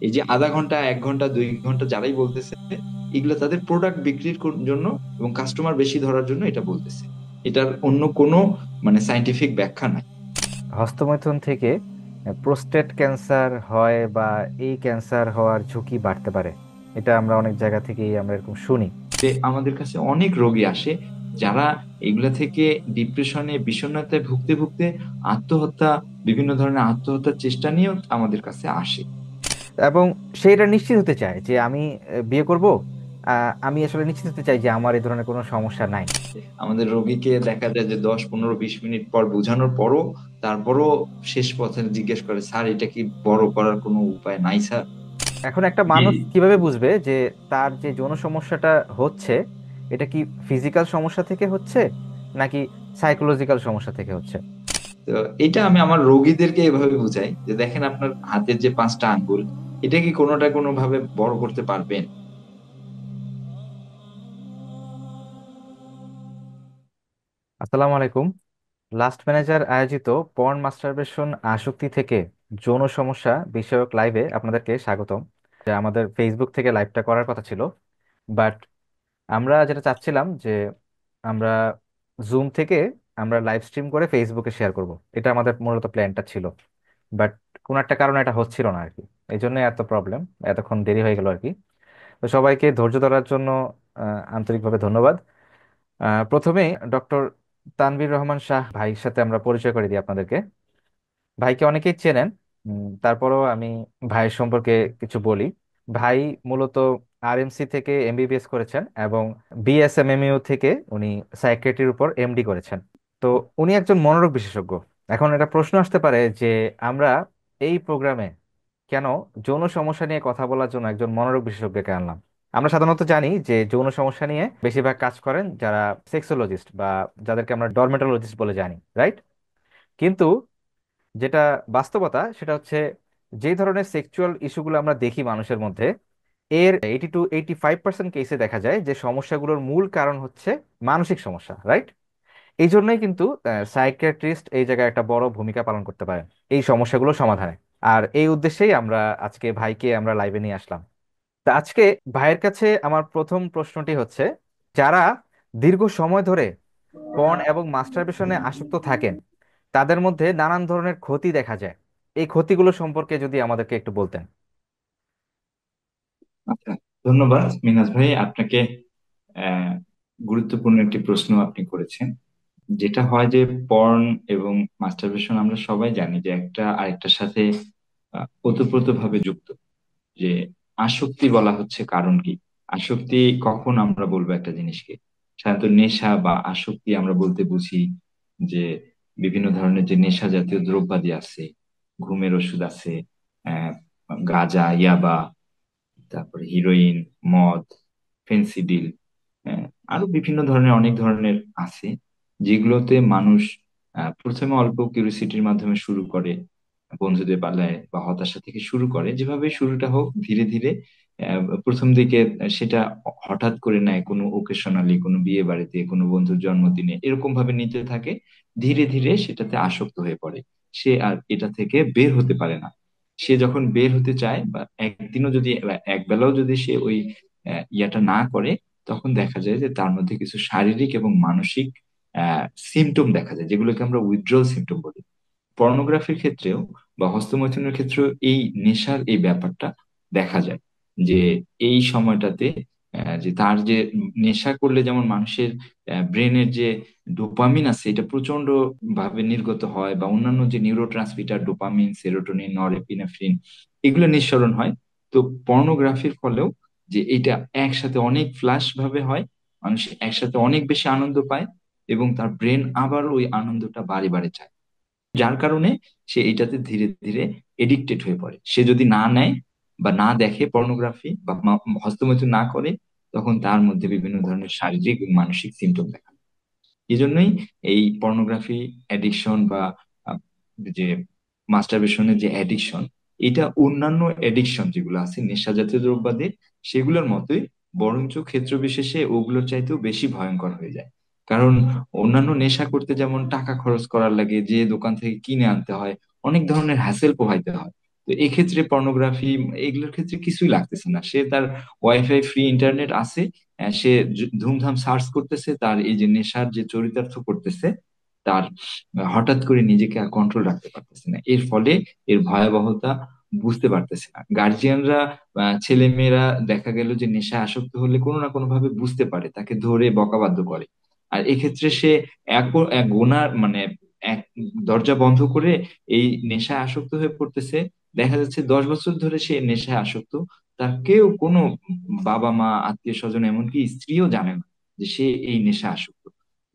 এই যে আধা ঘন্টা, 1 ঘন্টা, 2 ঘন্টা যারাই বলতেছে, এগুলো তাদের প্রোডাক্ট বিক্রির জন্য এবং কাস্টমার বেশি ধরার জন্য এটা বলতেছে। এটার অন্য কোনো মানে সাইন্টিফিক ব্যাখ্যা নাই। হস্তমৈথুন থেকে প্রোস্টেট ক্যান্সার হয় বা এই ক্যান্সার হওয়ার ঝুঁকি বাড়তে পারে, এটা আমরা অনেক জায়গা থেকেই আমরা এরকম শুনি। যে আমাদের কাছে অনেক রোগী আসে যারা এগুলা থেকে ডিপ্রেশনে, বিষণ্ণতায় ভুগতে ভুগতে আত্মহত্যা, বিভিন্ন ধরনের আত্মহত্যার চেষ্টা নিয়েও আমাদের কাছে আসে। এবং সেইটা নিশ্চিত হতে চায় যে আমি বিয়ে করব, আমি আসলে নিশ্চিত হতে চাই যে আমার এই ধরনের কোনো সমস্যা নাই। আমাদের রোগীকে দেখা যায় যে 10, 15, 20 মিনিট পর বোঝানোর পরও তারপরও শেষ পথে জিজ্ঞেস করে, স্যার এটা কি বড় করার কোনো উপায় নাই স্যার? এখন একটা মানুষ কিভাবে বুঝবে যে তার যে যৌন সমস্যাটা হচ্ছে এটা কি ফিজিক্যাল সমস্যা থেকে হচ্ছে নাকি সাইকোলজিক্যাল সমস্যা থেকে হচ্ছে? তো এটা আমি আমার রোগীদেরকে এভাবে বুঝাই যে দেখেন আপনার হাতের যে 5টা আঙ্গুল, এটা কি কোনোটা কোনো ভাবে বড় করতে পারবেন? আসসালামু আলাইকুম। লাস্ট ম্যানেজার আয়োজিত পর্ন মাস্টারবেশন আসক্তি থেকে যৌন সমস্যা বিষয়ক লাইভে আপনাদেরকে স্বাগতম। যে আমাদের ফেসবুক থেকে লাইভটা করার কথা ছিল, বাট আমরা যেটা চাচ্ছিলাম যে আমরা জুম থেকে আমরা লাইভ স্ট্রিম করে ফেসবুকে শেয়ার করব, এটা আমাদের মূলত প্ল্যানটা ছিল। বাট কোন একটা কারণে এটা হচ্ছিল না আর কি, এই জন্য এত প্রবলেম, এতক্ষণ দেরি হয়ে গেল আর কি। তো সবাইকে ধৈর্য ধরার জন্য আন্তরিকভাবে ধন্যবাদ। প্রথমেই ডক্টর তানভীর রহমান শাহ ভাইয়ের সাথে আমরা পরিচয় করে দিই আপনাদেরকে। ভাইকে অনেকেই চেনেন, তারপরও আমি ভাইয়ের সম্পর্কে কিছু বলি। ভাই মূলত আরএমসি থেকে এমবিবিএস করেছেন এবং বিএসএমএমইউ থেকে উনি সাইকিয়াট্রির উপর এমডি করেছেন। তো উনি একজন মনোরোগ বিশেষজ্ঞ। এখন এটা প্রশ্ন আসতে পারে যে আমরা এই প্রোগ্রামে কেন যৌন সমস্যা নিয়ে কথা বলার জন্য একজন মনোরোগ বিশেষজ্ঞকে আনলাম। আমরা সাধারণত জানি যে যৌন সমস্যা নিয়ে বেশিরভাগ কাজ করেন যারা সেক্সোলজিস্ট বা যাদেরকে আমরা ডর্মেটোলজিস্ট বলে জানি, রাইট? কিন্তু যেটা বাস্তবতা সেটা হচ্ছে, যেই ধরনের সেক্সুয়াল ইস্যুগুলো আমরা দেখি মানুষের মধ্যে, এর 80 to 85% কেসে দেখা যায় যে সমস্যাগুলোর মূল কারণ হচ্ছে মানসিক সমস্যা, রাইট? এই জন্যই কিন্তু সাইকিয়াট্রিস্ট এই জায়গায় একটা বড় ভূমিকা পালন করতে পারেন এই সমস্যাগুলো সমাধানে। আর এই উদ্দেশ্যেই আমরা আজকে ভাইকে আমরা লাইভে নিয়ে আসলাম। তা আজকে ভাইয়ের কাছে আমার প্রথম প্রশ্নটি হচ্ছে, যারা দীর্ঘ সময় ধরে পর্ন এবং মাস্টারবেশনে আসক্ত থাকেন তাদের মধ্যে নানান ধরনের ক্ষতি দেখা যায়। এই ক্ষতিগুলো সম্পর্কে যদি আমাদেরকে একটু বলতেন। আচ্ছা, ধন্যবাদ মিনাজ ভাই আপনাকে। আহ গুরুত্বপূর্ণ একটি প্রশ্ন আপনি করেছেন। যেটা হয় যে পর্ন এবং মাস্টারবেশন আমরা সবাই জানি যে একটা আরেকটার সাথে ওতপ্রোত ভাবে যুক্ত। যে আসক্তি বলা হচ্ছে কারণ কি? আসক্তি কখন আমরা বলবো একটা জিনিসকে? সাধারণত নেশা বা আসক্তি আমরা বলতে বুঝি যে বিভিন্ন ধরনের যে নেশা জাতীয় দ্রব্যাদি আছে, ঘুমের ওষুধ আছে, আহ গাঁজা, ইয়াবা, তারপরে হিরোইন, মদ, ফেন্সিডিল, হ্যাঁ, আরো বিভিন্ন ধরনের অনেক ধরনের আছে, যেগুলোতে মানুষ প্রথমে অল্প কিউরিসিটির মাধ্যমে শুরু করে, বন্ধুদের পালায় বা হতাশা থেকে শুরু করে, যেভাবে শুরুটা হোক ধীরে ধীরে প্রথম দিকে সেটা হঠাৎ করে নেয় কোনো ওকেশনালি, কোনো বিয়ে বাড়িতে, কোনো বন্ধুর জন্মদিনে, এরকম ভাবে নিতে থাকে। ধীরে ধীরে সেটাতে আসক্ত হয়ে পড়ে। সে আর এটা থেকে বের হতে পারে না। সে যখন বের হতে চায় বা একদিনও যদি বা এক বেলাও যদি সে ওই ইয়াটা না করে, তখন দেখা যায় যে তার মধ্যে কিছু শারীরিক এবং মানসিক সিমটম দেখা যায়, যেগুলোকে আমরা উইথড্রল সিমটম বলি। পর্নোগ্রাফির ক্ষেত্রেও বা হস্তমৈথুনের ক্ষেত্রেও এই নেশার এই ব্যাপারটা দেখা যায়। যে এই সময়টাতে যে তার যে নেশা করলে যেমন মানুষের ব্রেনের যে ডোপামিন আছে এটা প্রচন্ড ভাবে নির্গত হয়, বা অন্যান্য যে neuro transmitter dopamine, serotonin, norepinephrine, এগুলো নিঃসরণ হয়। তো পর্নোগ্রাফির ফলেও যে এটা একসাথে অনেক ফ্ল্যাশ ভাবে হয়, মানুষ একসাথে অনেক বেশি আনন্দ পায়, এবং তার ব্রেন আবার ওই আনন্দটা বারে বারে চায়। যার কারণে সে এটাতে ধীরে ধীরে এডিক্টেড হয়ে পড়ে। সে যদি না নেয় বা না দেখে পর্নোগ্রাফি বা হস্তমৈথুন না করে, তখন তার মধ্যে বিভিন্ন ধরনের শারীরিক এবং মানসিক সিমটম দেখা দেয়। এই জন্যই এই পর্নোগ্রাফি অ্যাডিকশন বা আহ, যে মাস্টারবেশনের যে অ্যাডিকশন, এটা অন্যান্য অ্যাডিকশন যেগুলো আছে নেশা জাতীয় দ্রব্যাদি, সেগুলোর মতোই, বরঞ্চ ক্ষেত্র বিশেষে ওগুলোর চাইতেও বেশি ভয়ঙ্কর হয়ে যায়। কারণ অন্যান্য নেশা করতে যেমন টাকা খরচ করার লাগে, যে দোকান থেকে কিনে আনতে হয়, অনেক ধরনের হ্যাসেল পোহাইতে হয়, তো এক্ষেত্রে পর্নোগ্রাফি এগুলোর ক্ষেত্রে কিছুই লাগতেছে না, সে তার ওয়াইফাই ফ্রি ইন্টারনেট আছে, সে ধুমধাম সার্চ করতেছে, তার এই যে নেশার যে চরিতার্থ করতেছে, তার হঠাৎ করে নিজেকে আর কন্ট্রোল রাখতে পারতেছে না। এর ফলে এর ভয়াবহতা বুঝতে পারতেছে না গার্জিয়ানরা। ছেলে মেয়েরা দেখা গেল যে নেশা আসক্ত হলে কোনো না কোনো ভাবে বুঝতে পারে, তাকে ধরে বকাবাদ্য করে। আর এক্ষেত্রে সে এক এক গোনার মানে এক দরজা বন্ধ করে এই নেশায় আসক্ত হয়ে পড়তেছে। দেখা যাচ্ছে 10 বছর ধরে সে নেশায় আসক্ত, তার কেউ কোনো বাবা মা আত্মীয় স্বজন এমনকি স্ত্রীও জানে না যে সে এই নেশা আসক্ত।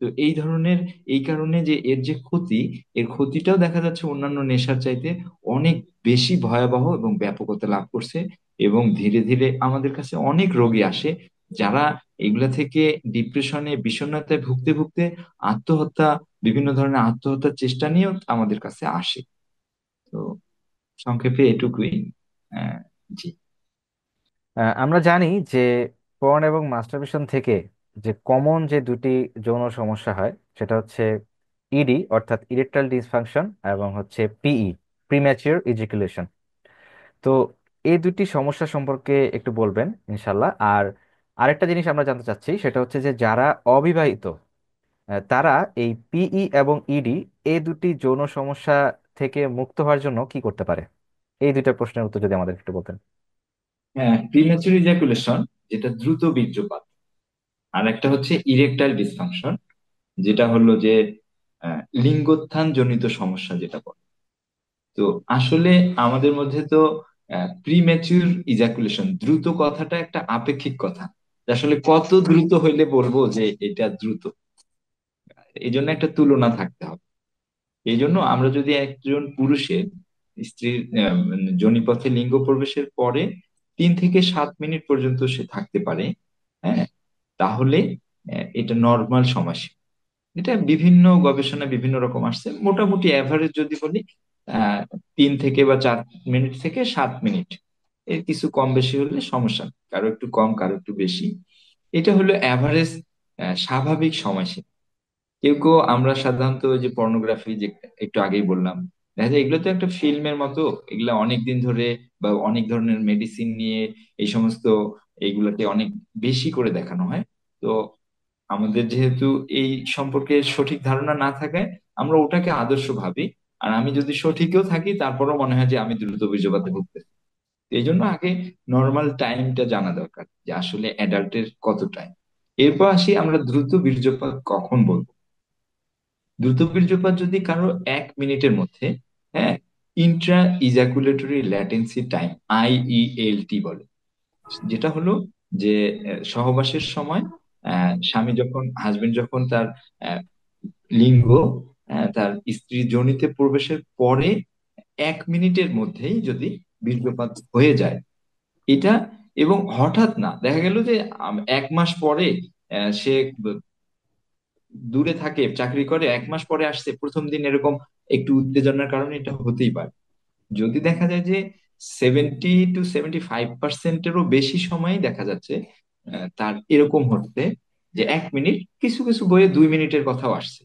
তো এই ধরনের, এই কারণে যে এর যে ক্ষতি, এর ক্ষতিটাও দেখা যাচ্ছে অন্যান্য নেশার চাইতে অনেক বেশি ভয়াবহ এবং ব্যাপকতা লাভ করছে। এবং ধীরে ধীরে আমাদের কাছে অনেক রোগী আসে যারা এগুলা থেকে ডিপ্রেশনে বিষণ্ণতায় ভুগতে ভুগতে আত্মহত্যা, বিভিন্ন ধরনের আত্মহত্যার চেষ্টা নিয়েও আমাদের কাছে আসে। তো সংক্ষেপে এটুকুই। আহ, জি। আমরা জানি যে পর্ন এবং মাস্টারবেশন থেকে যে কমন যে দুটি যৌন সমস্যা হয় সেটা হচ্ছে ইডি অর্থাৎ ইরেকটাইল ডিসফাংশন এবং হচ্ছে পিই প্রিম্যাচিওর ইজাকুলেশন। তো এই দুটি সমস্যা সম্পর্কে একটু বলবেন ইনশাল্লাহ। আর আরেকটা জিনিস আমরা জানতে চাচ্ছি সেটা হচ্ছে যে যারা অবিবাহিত তারা এই পিই এবং ইডি এই দুটি যৌন সমস্যা থেকে মুক্ত হওয়ার জন্য কি করতে পারে। এই দুইটা প্রশ্নের উত্তর যদি আমাদের একটু বলতেন। হ্যাঁ, প্রিম্যাচুর ইজাকুলেশন যেটা দ্রুত বীর্যপাত, আর একটা হচ্ছে ইরেকটাইল ডিসফাংশন, যেটা হলো যে লিঙ্গোত্থান জনিত সমস্যা যেটা বলে। তো আসলে আমাদের মধ্যে তো প্রিম্যাচিউর ইজাকুলেশন, দ্রুত কথাটা একটা আপেক্ষিক কথা, যে আসলে কত দ্রুত হইলে বলবো যে এটা দ্রুত, এই জন্য একটা তুলনা থাকতে হবে। এই জন্য আমরা যদি একজন পুরুষের স্ত্রীর যোনিপথে লিঙ্গ প্রবেশের পরে 3 থেকে 7 মিনিট পর্যন্ত সে থাকতে পারে, হ্যাঁ, তাহলে এটা নর্মাল সমস্যা। এটা বিভিন্ন গবেষণা বিভিন্ন রকম আসছে, মোটামুটি অ্যাভারেজ যদি বলি, আহ 3 থেকে বা 4 মিনিট থেকে 7 মিনিট, এর কিছু কম বেশি হলে সমস্যা নেই। কারো একটু কম, কারো একটু বেশি। এটা হলো অ্যাভারেজ স্বাভাবিক সময়সীমা। কেউ কেউ, আমরা সাধারণত ওই যে পর্নোগ্রাফি যে একটু আগেই বললাম, দেখা যায় এগুলো তো একটা ফিল্মের মতো, এগুলা অনেক দিন ধরে বা অনেক ধরনের মেডিসিন নিয়ে এই সমস্ত এইগুলাকে অনেক বেশি করে দেখানো হয়। তো আমাদের যেহেতু এই সম্পর্কে সঠিক ধারণা না থাকায় আমরা ওটাকে আদর্শ ভাবি। আর আমি যদি সঠিকও থাকি তারপরও মনে হয় যে আমি দ্রুত বীর্যপাতে ভুগতেছি। এই জন্য আগে নর্মাল টাইমটা জানা দরকার যে আসলে অ্যাডাল্টের কত টাইম। এরপর আসি আমরা দ্রুত বীর্যপাত কখন বলবো। দ্রুত বীর্যপাত যদি কারো 1 মিনিটের মধ্যে, হ্যাঁ, ইন্ট্রা ইজাকুলেটরি ল্যাটেন্সি টাইম, আইইএলটি বলে, যেটা হলো যে সহবাসের সময় স্বামী যখন, হাজবেন্ড যখন তার আহ, লিঙ্গ তার স্ত্রী যোনিতে প্রবেশের পরে 1 মিনিটের মধ্যেই যদি বীর্যপাত হয়ে যায়, এটা, এবং হঠাৎ না, দেখা গেল যে 1 মাস পরে সে দূরে থাকে, চাকরি করে, 1 মাস পরে আসছে, প্রথম দিন এরকম একটু উত্তেজনার কারণে এটা হতেই পারে। যদি দেখা যায় যে 70 to 75%-এরও বেশি সময় দেখা যাচ্ছে তার এরকম হচ্ছে যে 1 মিনিট, কিছু কিছু বইয়ে 2 মিনিটের কথাও আসছে,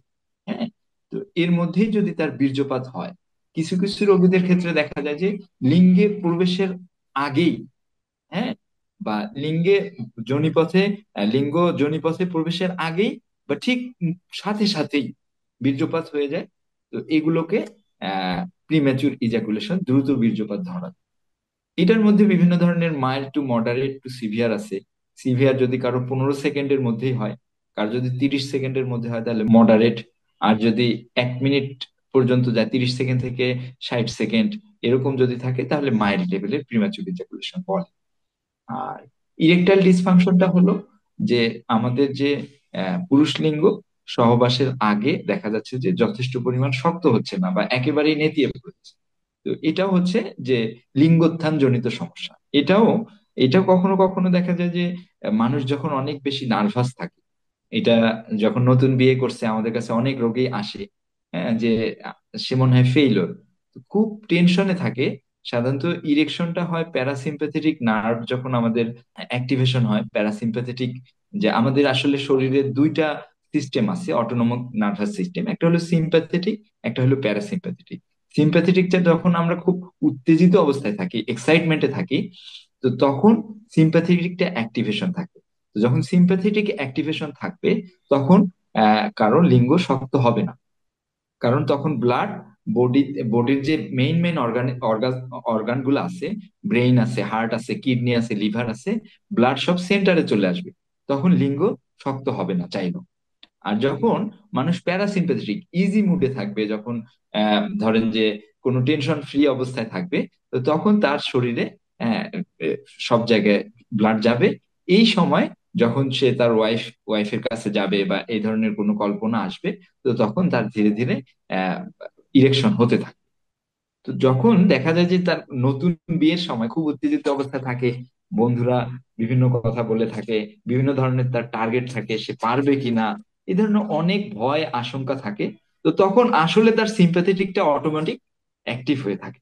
হ্যাঁ, তো এর মধ্যেই যদি তার বীর্যপাত হয়, কিছু কিছু রোগীদের ক্ষেত্রে দেখা যায় যে লিঙ্গে প্রবেশের আগেই, হ্যাঁ, বা লিঙ্গে যোনিপথে লিঙ্গ যোনিপথে প্রবেশের আগেই বা ঠিক সাথে সাথেই বীর্যপাত হয়ে যায়। তো এগুলোকে প্রিম্যাচুর ইজাকুলেশন, দ্রুত বীর্যপাত ধরা। এটার মধ্যে বিভিন্ন ধরনের mild to moderate two severe আছে। সিভিয়ার যদি কারো 15 সেকেন্ডের মধ্যেই হয়, কারো যদি 30 সেকেন্ডের মধ্যে হয় তাহলে মডারেট। আর যদি 1 মিনিট পর্যন্ত যায়, 30 সেকেন্ড থেকে 60 সেকেন্ড এরকম যদি থাকে তাহলে মাইল্ড লেভেলের প্রিম্যাচুর ইজাকুলেশন বলে। আর ইরেকটাইল ডিসফাংশনটা হলো যে আমাদের যে পুরুষ লিঙ্গ সহবাসের আগে দেখা যাচ্ছে যে যথেষ্ট পরিমাণ শক্ত হচ্ছে না বা একেবারেই নেতিয়ে পড়ছে। তো এটাও হচ্ছে যে লিঙ্গোত্থান জনিত সমস্যা। এটাও কখনো কখনো দেখা যায় যে মানুষ যখন অনেক বেশি নার্ভাস থাকে, এটা যখন নতুন বিয়ে করছে আমাদের কাছে অনেক রোগী আসে, হ্যাঁ, যে সে মনে হয় ফেইলর, খুব টেনশনে থাকে। সাধারণত ইরেকশনটা হয় প্যারাসিম্প্যাথেটিক নার্ভ যখন আমাদের অ্যাক্টিভেশন হয়, প্যারাসিম্প্যাথেটিক, যে আমাদের আসলে শরীরে দুইটা সিস্টেম আছে অটোনমিক নার্ভাস সিস্টেম, একটা হলো সিম্প্যাথেটিক, একটা হলো প্যারাসিম্প্যাথেটিক। সিম্প্যাথেটিকটা যখন আমরা খুব উত্তেজিত অবস্থায় থাকি, এক্সাইটমেন্টে থাকি, তো তখন সিম্প্যাথেটিকটা অ্যাক্টিভেশন থাকে। তো যখন সিম্প্যাথেটিক অ্যাক্টিভেশন থাকবে, তখন কারো লিঙ্গ শক্ত হবে না। কারণ তখন ব্লাড বডি বডির যে মেইন মেইন অর্গান গুলো আছে, ব্রেইন আছে, হার্ট আছে, কিডনি আছে, লিভার আছে, ব্লাড সব সেন্টারে চলে আসবে। তখন লিঙ্গ শক্ত হবে না চাইলেও। আর যখন মানুষ প্যারাসিম্পেথেটিক ইজি মুডে থাকবে, যখন ধরেন যে কোনো টেনশন ফ্রি অবস্থায় থাকবে, তো তখন তার শরীরে আহ, আহ, সব জায়গায় ব্লাড যাবে। এই সময় যখন সে তার ওয়াইফের কাছে যাবে বা এই ধরনের কোনো কল্পনা আসবে, তো তখন তার ধীরে ধীরে ইরেকশন হতে থাকে। তো যখন দেখা যায় যে তার নতুন বিয়ের সময় খুব উত্তেজিত অবস্থায় থাকে, বন্ধুরা বিভিন্ন কথা বলে থাকে, বিভিন্ন ধরনের তার টার্গেট থাকে, সে পারবে কিনা, এই ধরনের অনেক ভয় আশঙ্কা থাকে, তো তখন আসলে তার সিম্প্যাথেটিকটা অটোমেটিক অ্যাক্টিভ হয়ে থাকে।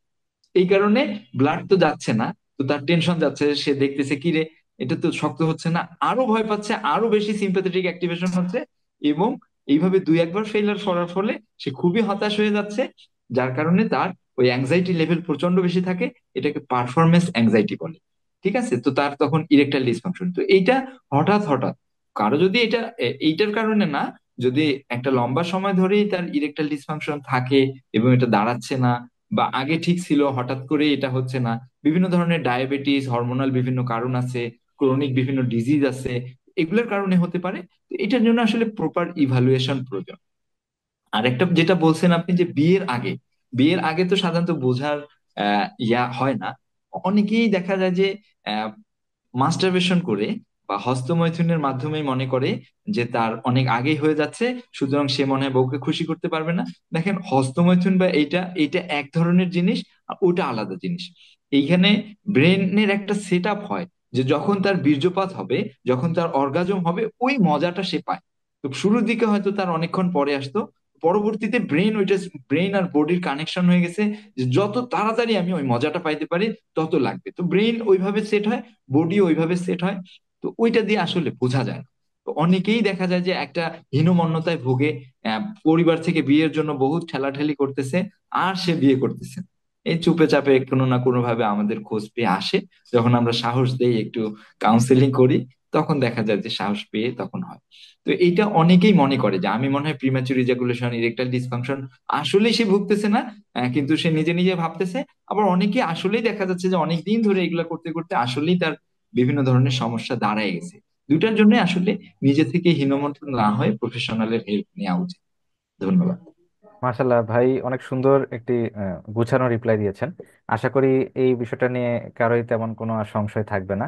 এই কারণে ব্লাড তো যাচ্ছে না, তো তার টেনশন যাচ্ছে, সে দেখতেছে কি রে, এটা তো শক্ত হচ্ছে না, আরো ভয় পাচ্ছে, আরো বেশি সিম্প্যাথেটিক অ্যাক্টিভেশন হচ্ছে। এবং এইভাবে দুই একবার ফেইলার করার ফলে সে খুবই হতাশ হয়ে যাচ্ছে, যার কারণে তার ওই অ্যাংজাইটি লেভেল প্রচন্ড বেশি থাকে। এটাকে পারফরমেন্স অ্যাংজাইটি বলে। ঠিক আছে, তো তার তখন ইরেকটাইল ডিসফাংশন। তো এইটা হঠাৎ হঠাৎ কারো যদি এইটার কারণে না, যদি একটা লম্বা সময় ধরেই তার ইরেকটাইল ডিসফাংশন থাকে এবং এটা দাঁড়াচ্ছে না, বা আগে ঠিক ছিল হঠাৎ করে এটা হচ্ছে না, বিভিন্ন ধরনের ডায়াবেটিস, হরমোনাল বিভিন্ন কারণ আছে, ক্রনিক বিভিন্ন ডিজিজ আছে, এগুলোর কারণে হতে পারে। তো এটার জন্য আসলে প্রপার ইভালুয়েশন প্রয়োজন। আর একটা যেটা বলছেন আপনি যে বিয়ের আগে, বিয়ের আগে তো সাধারণত বোঝার ইয়া হয় না। অনেকেই দেখা যায় যে মাস্টারবেশন করে বা হস্তমৈথুনের মাধ্যমে মনে করে যে তার অনেক আগেই হয়ে যাচ্ছে, সুতরাং সে মনে হয় বউকে খুশি করতে পারবে না। দেখেন, হস্তমৈথুন বা এইটা এইটা এক ধরনের জিনিস, আর ওটা আলাদা জিনিস। এইখানে ব্রেনের একটা সেট আপ হয়, যে যখন তার বীর্যপাত হবে, যখন তার অর্গাজম হবে, ওই মজাটা সে পায়। তো শুরুর দিকে হয়তো তার অনেকক্ষণ পরে আসতো, পরবর্তীতে ব্রেন ওইটা, ব্রেন আর বডির কানেকশন হয়ে গেছে, যে যত তাড়াতাড়ি আমি ওই মজাটা পাইতে পারি তত লাগবে। তো ব্রেন ওইভাবে সেট হয়, বডি ওইভাবে সেট হয়। তো ওইটা দিয়ে আসলে বোঝা যায় না। তো অনেকেই দেখা যায় যে একটা হীনমন্যতায় ভোগে, পরিবার থেকে বিয়ের জন্য বহুত ঠেলাঠেলি করতেছে, আর সে বিয়ে করতেছে না। এই চুপে চাপে কোনো না কোনো ভাবে আমাদের খোঁজ পেয়ে আসে, যখন আমরা সাহস দেই, একটু কাউন্সেলিং করি, তখন দেখা যায় যে সাহস পেয়ে তখন হয়। তো এইটা অনেকেই মনে করে যে আমি মনে হয় প্রিম্যাচুর ইজাকুলেশন, ইরেকটাইল ডিসফাংশন, আসলেই সে ভুগতেছে না, কিন্তু সে নিজে নিজে ভাবতেছে। আবার অনেকে আসলেই দেখা যাচ্ছে যে অনেক দিন ধরে এগুলা করতে করতে আসলেই তার বিভিন্ন ধরনের সমস্যা দাঁড়ায় গেছে। দুইটার জন্য আসলে নিজে থেকে হীনমন্ত না হয়ে প্রফেশনালের হেল্প নেওয়া উচিত। ধন্যবাদ। মাশাল্লাহ ভাই, অনেক সুন্দর একটি গুছানো রিপ্লাই দিয়েছেন। আশা করি এই বিষয়টা নিয়ে কারোই তেমন কোনো আর সংশয় থাকবে না।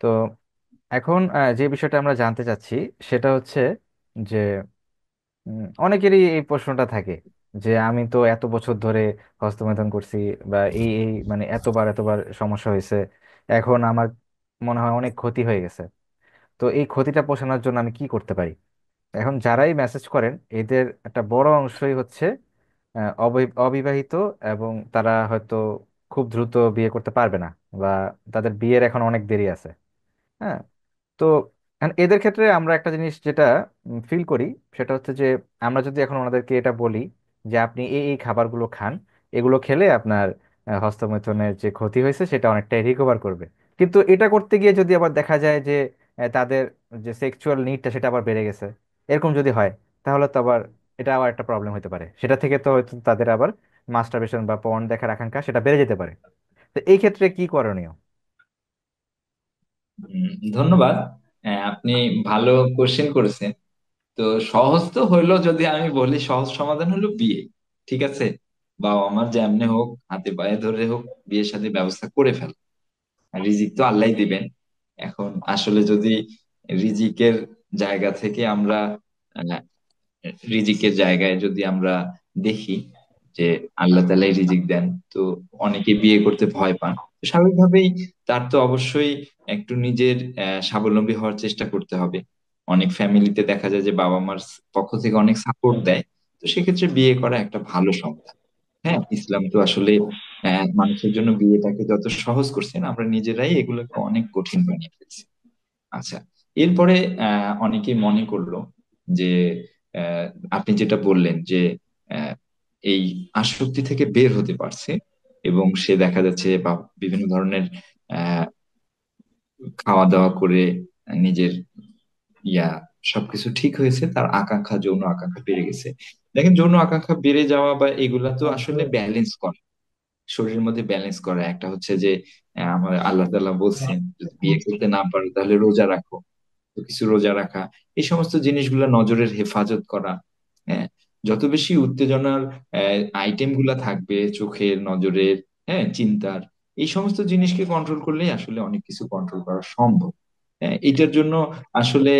তো এখন যে বিষয়টা আমরা জানতে চাচ্ছি সেটা হচ্ছে যে অনেকেরই এই প্রশ্নটা থাকে যে আমি তো এত বছর ধরে হস্তমৈথুন করছি, বা এই এই মানে এতবার এতবার সমস্যা হয়েছে, এখন আমার মনে হয় অনেক ক্ষতি হয়ে গেছে। তো এই ক্ষতিটা পোষানোর জন্য আমি কি করতে পারি? এখন যারাই মেসেজ করেন এদের একটা বড় অংশই হচ্ছে অবিবাহিত, এবং তারা হয়তো খুব দ্রুত বিয়ে করতে পারবে না, বা তাদের বিয়ের এখন অনেক দেরি আছে। হ্যাঁ। তো এখন এদের ক্ষেত্রে আমরা একটা জিনিস যেটা ফিল করি সেটা হচ্ছে যে আমরা যদি এখন ওনাদেরকে এটা বলি যে আপনি এই এই খাবারগুলো খান, এগুলো খেলে আপনার হস্তমৈথুনের যে ক্ষতি হয়েছে সেটা অনেকটাই রিকভার করবে। কিন্তু এটা করতে গিয়ে যদি আবার দেখা যায় যে তাদের যে সেক্সুয়াল নিডটা সেটা আবার বেড়ে গেছে, এরকম যদি হয়, তাহলে তো আবার এটা আবার একটা প্রবলেম হতে পারে। সেটা থেকে তো হয়তো তাদের আবার মাস্টারবেশন বা পর্ন দেখার আকাঙ্ক্ষা সেটা বেড়ে যেতে পারে। তো এই ক্ষেত্রে কি করণীয়? ধন্যবাদ। আপনি ভালো কোশ্চেন করেছেন। তো সহজ তো হইলো, যদি আমি বলি সহজ সমাধান হলো বিয়ে। ঠিক আছে, বাবা আমার যেমনে হোক, হাতে পায়ে ধরে হোক, বিয়ের সাথে ব্যবস্থা করে ফেল। রিজিক তো আল্লাহ দিবেন। এখন আসলে যদি রিজিকের জায়গা থেকে আমরা, আহ, রিজিকের জায়গায় যদি আমরা দেখি যে আল্লাহ তাআলাই রিজিক দেন, তো অনেকে বিয়ে করতে ভয় পান। তো স্বাভাবিকভাবেই তার তো অবশ্যই একটু নিজের স্বাবলম্বী হওয়ার চেষ্টা করতে হবে। অনেক ফ্যামিলিতে দেখা যায় যে বাবা মার পক্ষ থেকে অনেক সাপোর্ট দেয়। তো সেক্ষেত্রে বিয়ে করা একটা ভালো সমাধান। হ্যাঁ, ইসলাম তো আসলে মানুষের জন্য বিয়েটাকে যত সহজ করছেন, আমরা নিজেরাই এগুলোকে অনেক কঠিন বানিয়ে ফেলছি। আচ্ছা, এরপরে অনেকেই মনে করলো যে আহ, আপনি যেটা বললেন যে এই আসক্তি থেকে বের হতে পারছে, এবং সে দেখা যাচ্ছে বা বিভিন্ন ধরনের আহ খাওয়া দাওয়া করে নিজের ইয়া সবকিছু ঠিক হয়েছে, তার আকাঙ্ক্ষা, যৌন আকাঙ্ক্ষা বেড়ে গেছে। দেখেন, যৌন আকাঙ্ক্ষা বেড়ে যাওয়া বা এগুলা তো আসলে ব্যালেন্স করা, শরীরের মধ্যে ব্যালেন্স করা। একটা হচ্ছে যে আমার আল্লাহ তাআলা বলছেন, যদি বিয়ে করতে না পারো তাহলে রোজা রাখো, তো কিছু রোজা রাখা, এই সমস্ত জিনিসগুলো, নজরের হেফাজত করা। হ্যাঁ, যত বেশি উত্তেজনার আইটেম গুলা থাকবে, চোখের, নজরের, হ্যাঁ, চিন্তার, এই সমস্ত জিনিসকে কন্ট্রোল করলেই আসলে অনেক কিছু কন্ট্রোল করা সম্ভব। হ্যাঁ, এটার জন্য আসলে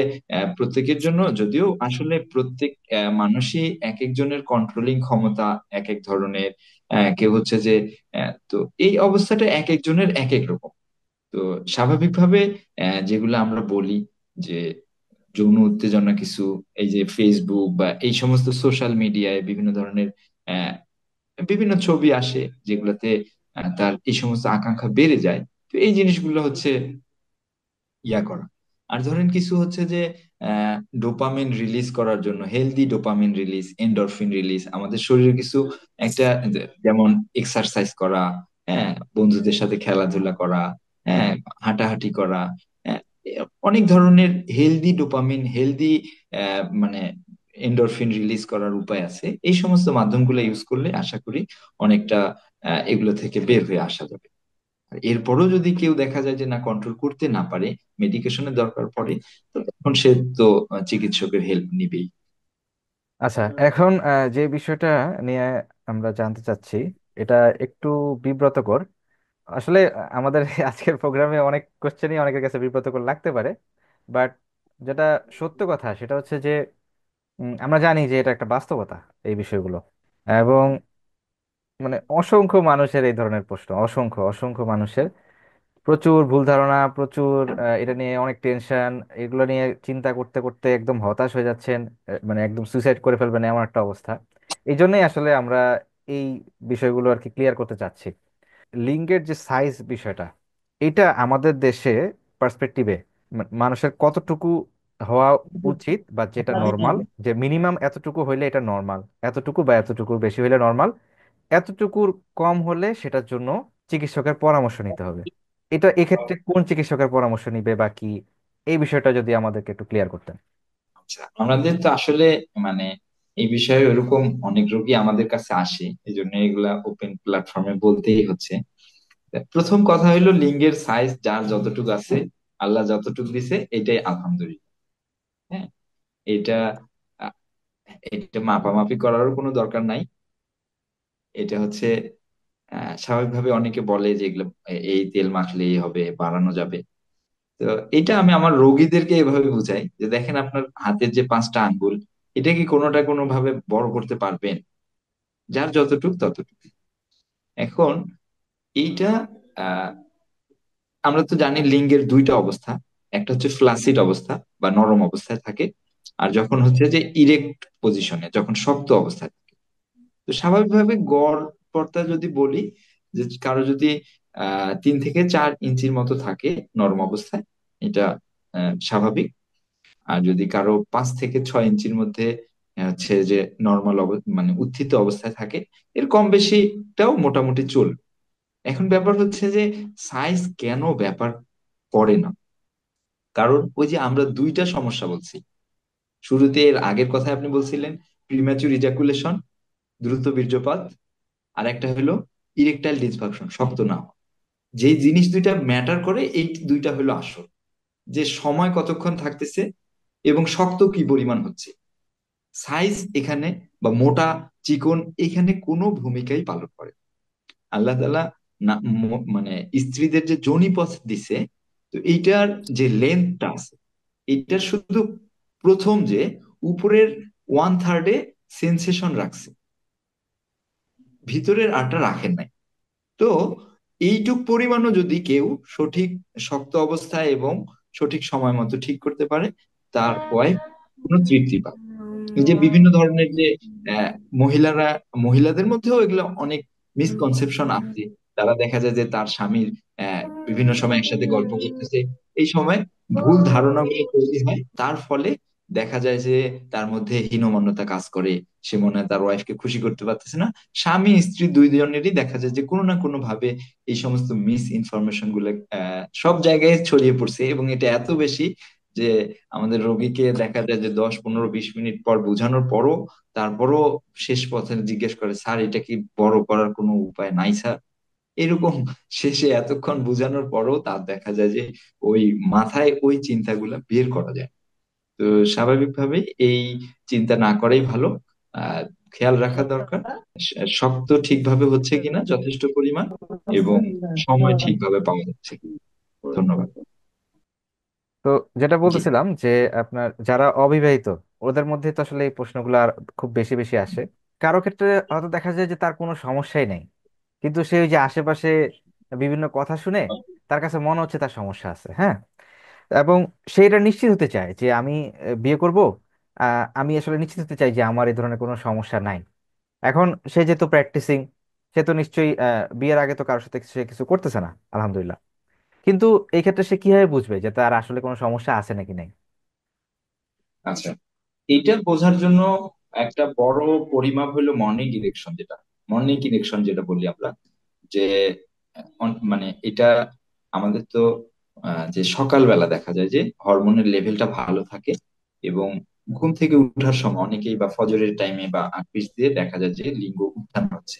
প্রত্যেকের জন্য, যদিও আসলে প্রত্যেক মানুষই এক একজনের কন্ট্রোলিং ক্ষমতা এক এক ধরনের। কেউ হচ্ছে যে তো এই অবস্থাটা এক একজনের এক এক রকম। তো স্বাভাবিকভাবে যেগুলো আমরা বলি যে যৌন উত্তেজনা কিছু, এই যে ফেসবুক বা এই সমস্ত সোশ্যাল মিডিয়ায় বিভিন্ন ধরনের আহ, বিভিন্ন ছবি আসে যেগুলোতে তার এই সমস্ত আকাঙ্ক্ষা বেড়ে যায়। তো এই জিনিসগুলো হচ্ছে করা। আর ধরেন কিছু হচ্ছে যে ডোপামিন রিলিজ করার জন্য, healthy dopamine release, endorphin release আমাদের শরীরে কিছু একটা, যেমন এক্সারসাইজ করা, হ্যাঁ, বন্ধুদের সাথে খেলাধুলা করা, হ্যাঁ, হাঁটাহাঁটি করা, হ্যাঁ, অনেক ধরনের হেলদি ডোপামিন, হেলদি মানে এন্ডরফিন রিলিজ করার উপায় আছে। এই সমস্ত মাধ্যমগুলো ইউজ করলে আশা করি অনেকটা এগুলো থেকে বের হয়ে আসা যাবে। আর এরপরও যদি কেউ দেখা যায় যে না, কন্ট্রোল করতে না পারে, মেডিকেশনের দরকার পড়ে, তো তখন সে তো চিকিৎসকের হেল্প নিবেই। আচ্ছা, এখন যে বিষয়টা নিয়ে আমরা জানতে চাচ্ছি, এটা একটু বিব্রতকর আসলে। আমাদের আজকের প্রোগ্রামে অনেক কোশ্চেনই অনেকের কাছে বিব্রতকর লাগতে পারে, বাট যেটা সত্য কথা সেটা হচ্ছে যে আমরা জানি যে এটা একটা বাস্তবতা, এই বিষয়গুলো। এবং মানে অসংখ্য মানুষের এই ধরনের প্রশ্ন, অসংখ্য অসংখ্য মানুষের প্রচুর ভুল ধারণা, প্রচুর এটা নিয়ে অনেক টেনশন, এগুলো নিয়ে চিন্তা করতে করতে একদম হতাশ হয়ে যাচ্ছেন, মানে একদম সুইসাইড করে ফেলবেন এমন একটা অবস্থা। এই জন্যই আসলে আমরা এই বিষয়গুলো আর কি ক্লিয়ার করতে চাচ্ছি। লিঙ্গের যে সাইজ বিষয়টা, এটা আমাদের দেশে পার্সপেক্টিভে মানুষের কতটুকু হওয়া উচিত বা যেটা নর্মাল, যে মিনিমাম এতটুকু হইলে এটা নর্মাল, এতটুকু বা এতটুকু বেশি হইলে নর্মাল, এতটুকুর কম হলে সেটার জন্য চিকিৎসকের পরামর্শ নিতে হবে। এটা এক্ষেত্রে কোন চিকিৎসকের পরামর্শ নিবে বা কি, এই বিষয়টা যদি আমাদেরকে একটু ক্লিয়ার করতেন। আচ্ছা, আমাদের তো আসলে মানে এই বিষয়ে ওরকম অনেক রোগী আমাদের কাছে আসে, এই জন্য এগুলা ওপেন প্ল্যাটফর্মে বলতেই হচ্ছে। প্রথম কথা হইলো, লিঙ্গের সাইজ যার যতটুকু আছে, আল্লাহ যতটুকু দিছে এটাই আলহামদুলিল্লাহ। হ্যাঁ, এটা আহ, এটা মাপামাপি করারও কোনো দরকার নাই। এটা হচ্ছে স্বাভাবিকভাবে অনেকে বলে যে এগুলো এই তেল মাখলেই হবে, বাড়ানো যাবে। তো এটা আমি আমার রোগীদেরকে এভাবে বুঝাই যে দেখেন, আপনার হাতের যে 5টা আঙ্গুল, এটা কি কোনোটা কোনো ভাবে বড় করতে পারবেন? যার যতটুক ততটুকু। এখন এইটা আহ আমরা তো জানি লিঙ্গের 2টা অবস্থা। একটা হচ্ছে ফ্লাসিড অবস্থা বা নরম অবস্থায় থাকে, আর যখন হচ্ছে যে ইরেক্ট পজিশনে, যখন শক্ত অবস্থায় থাকে। তো স্বাভাবিকভাবে গড় পড়তা যদি বলি, যে কারো যদি 3 থেকে 4 ইঞ্চির মতো থাকে নরম অবস্থায়, এটা স্বাভাবিক। আর যদি কারো 5 থেকে 6 ইঞ্চির মধ্যে হচ্ছে যে নর্মাল মানে উত্থিত অবস্থায় থাকে, এর কম বেশিটাও মোটামুটি চলবে। এখন ব্যাপার হচ্ছে যে সাইজ কেন ব্যাপার করে না, কারণ ওই যে আমরা 2টা সমস্যা বলছি শুরুতে, এর আগের কথায় আপনি বলছিলেন প্রিম্যাচুর ইজাকুলেশন, দ্রুত বীর্যপাত, আর একটা হলো ইরেকটাইল ডিসফাংশন, শক্ত না হওয়া। যে জিনিস 2টা ম্যাটার করে, এই 2টা হলো আসল, যে সময় কতক্ষণ থাকতেছে এবং শক্ত কি পরিমাণ হচ্ছে। সাইজ এখানে বা মোটা চিকন এখানে কোনো ভূমিকাই পালন করে না। আল্লাহ তাআলা না মানে স্ত্রীদের যে যোনিপথ দিছে, তো এইটার যে লেন্থটা আছে, এইটার শুধু প্রথম যে উপরের 1/3 সেন্সেশন রাখছে, ভিতরের আরটা রাখেন নাই। তো এইটুক পরিমাণও যদি কেউ সঠিক শক্ত অবস্থায় এবং সঠিক সময় মতো ঠিক করতে পারে, তার ওয়াইফ কোনো তৃপ্তি পাবে। এই যে বিভিন্ন ধরনের যে আহ, মহিলারা, মহিলাদের মধ্যেও এগুলো অনেক মিসকনসেপশন আছে। তারা দেখা যায় যে তার স্বামীর বিভিন্ন সময় একসাথে গল্প করতেছে, এই সময় ভুল ধারণাগুলো তৈরি হয়, তার ফলে দেখা যায় যে তার মধ্যে হীনমন্যতা কাজ করে, সে মনে হয় তার ওয়াইফকে খুশি করতে পারতেছে না। স্বামী স্ত্রী দুই জনেরই দেখা যায় যে কোনো না কোনো ভাবে এই সমস্ত মিস ইনফরমেশন গুলো সব জায়গায় ছড়িয়ে পড়ছে, এবং এটা এত বেশি যে আমাদের রোগীকে দেখা যায় যে 10, 15, 20 মিনিট পর বোঝানোর পরও তারপরও শেষ পথে জিজ্ঞেস করে, স্যার এটা কি বড় করার কোনো উপায় নাই স্যার? এরকম শেষে এতক্ষণ বোঝানোর পরও তার দেখা যায় যে ওই মাথায় ওই চিন্তাগুলা বের করা যায় না। তো স্বাভাবিকভাবেই এই চিন্তা না করাই ভালো। আহ খেয়াল রাখা দরকার শক্ত ঠিকভাবে হচ্ছে কিনা যথেষ্ট পরিমাণ, এবং সময় ঠিকভাবে পাওয়া যাচ্ছে কিনা। ধন্যবাদ। তো যেটা জি। বলতেছিলাম যে আপনার যারা অবিবাহিত ওদের মধ্যে তো আসলে এই প্রশ্নগুলো আর খুব বেশি বেশি আসে। কারো ক্ষেত্রে হয়তো দেখা যায় যে তার কোনো সমস্যাই নেই, কিন্তু সে ওই যে আশেপাশে বিভিন্ন কথা শুনে তার কাছে মনে হচ্ছে তার সমস্যা আছে, হ্যাঁ। এবং সে এটা নিশ্চিত হতে চায় যে আমি বিয়ে করব, আমি আসলে নিশ্চিত হতে চাই যে আমার এই ধরনের কোনো সমস্যা নাই। এখন সে যেহেতু প্র্যাকটিসিং, সে তো নিশ্চয়ই বিয়ের আগে তো কারোর সাথে সে কিছু করতেছে না আলহামদুলিল্লাহ। কিন্তু এই ক্ষেত্রে সে কিভাবে বুঝবে যে তার আসলে কোনো সমস্যা আছে নাকি নাই? আচ্ছা, এইটা বোঝার জন্য একটা বড় পরিমাপ হলো মর্নিং ইরেকশন, যেটা বলি আমরা, যে মানে এটা আমাদের তো যে সকালবেলা দেখা যায় যে হরমোনের লেভেলটা ভালো থাকে, এবং ঘুম থেকে ওঠার সময় অনেকেই বা ফজরের টাইমে বা 8-20 দিয়ে দেখা যায় যে লিঙ্গ উত্থান হচ্ছে।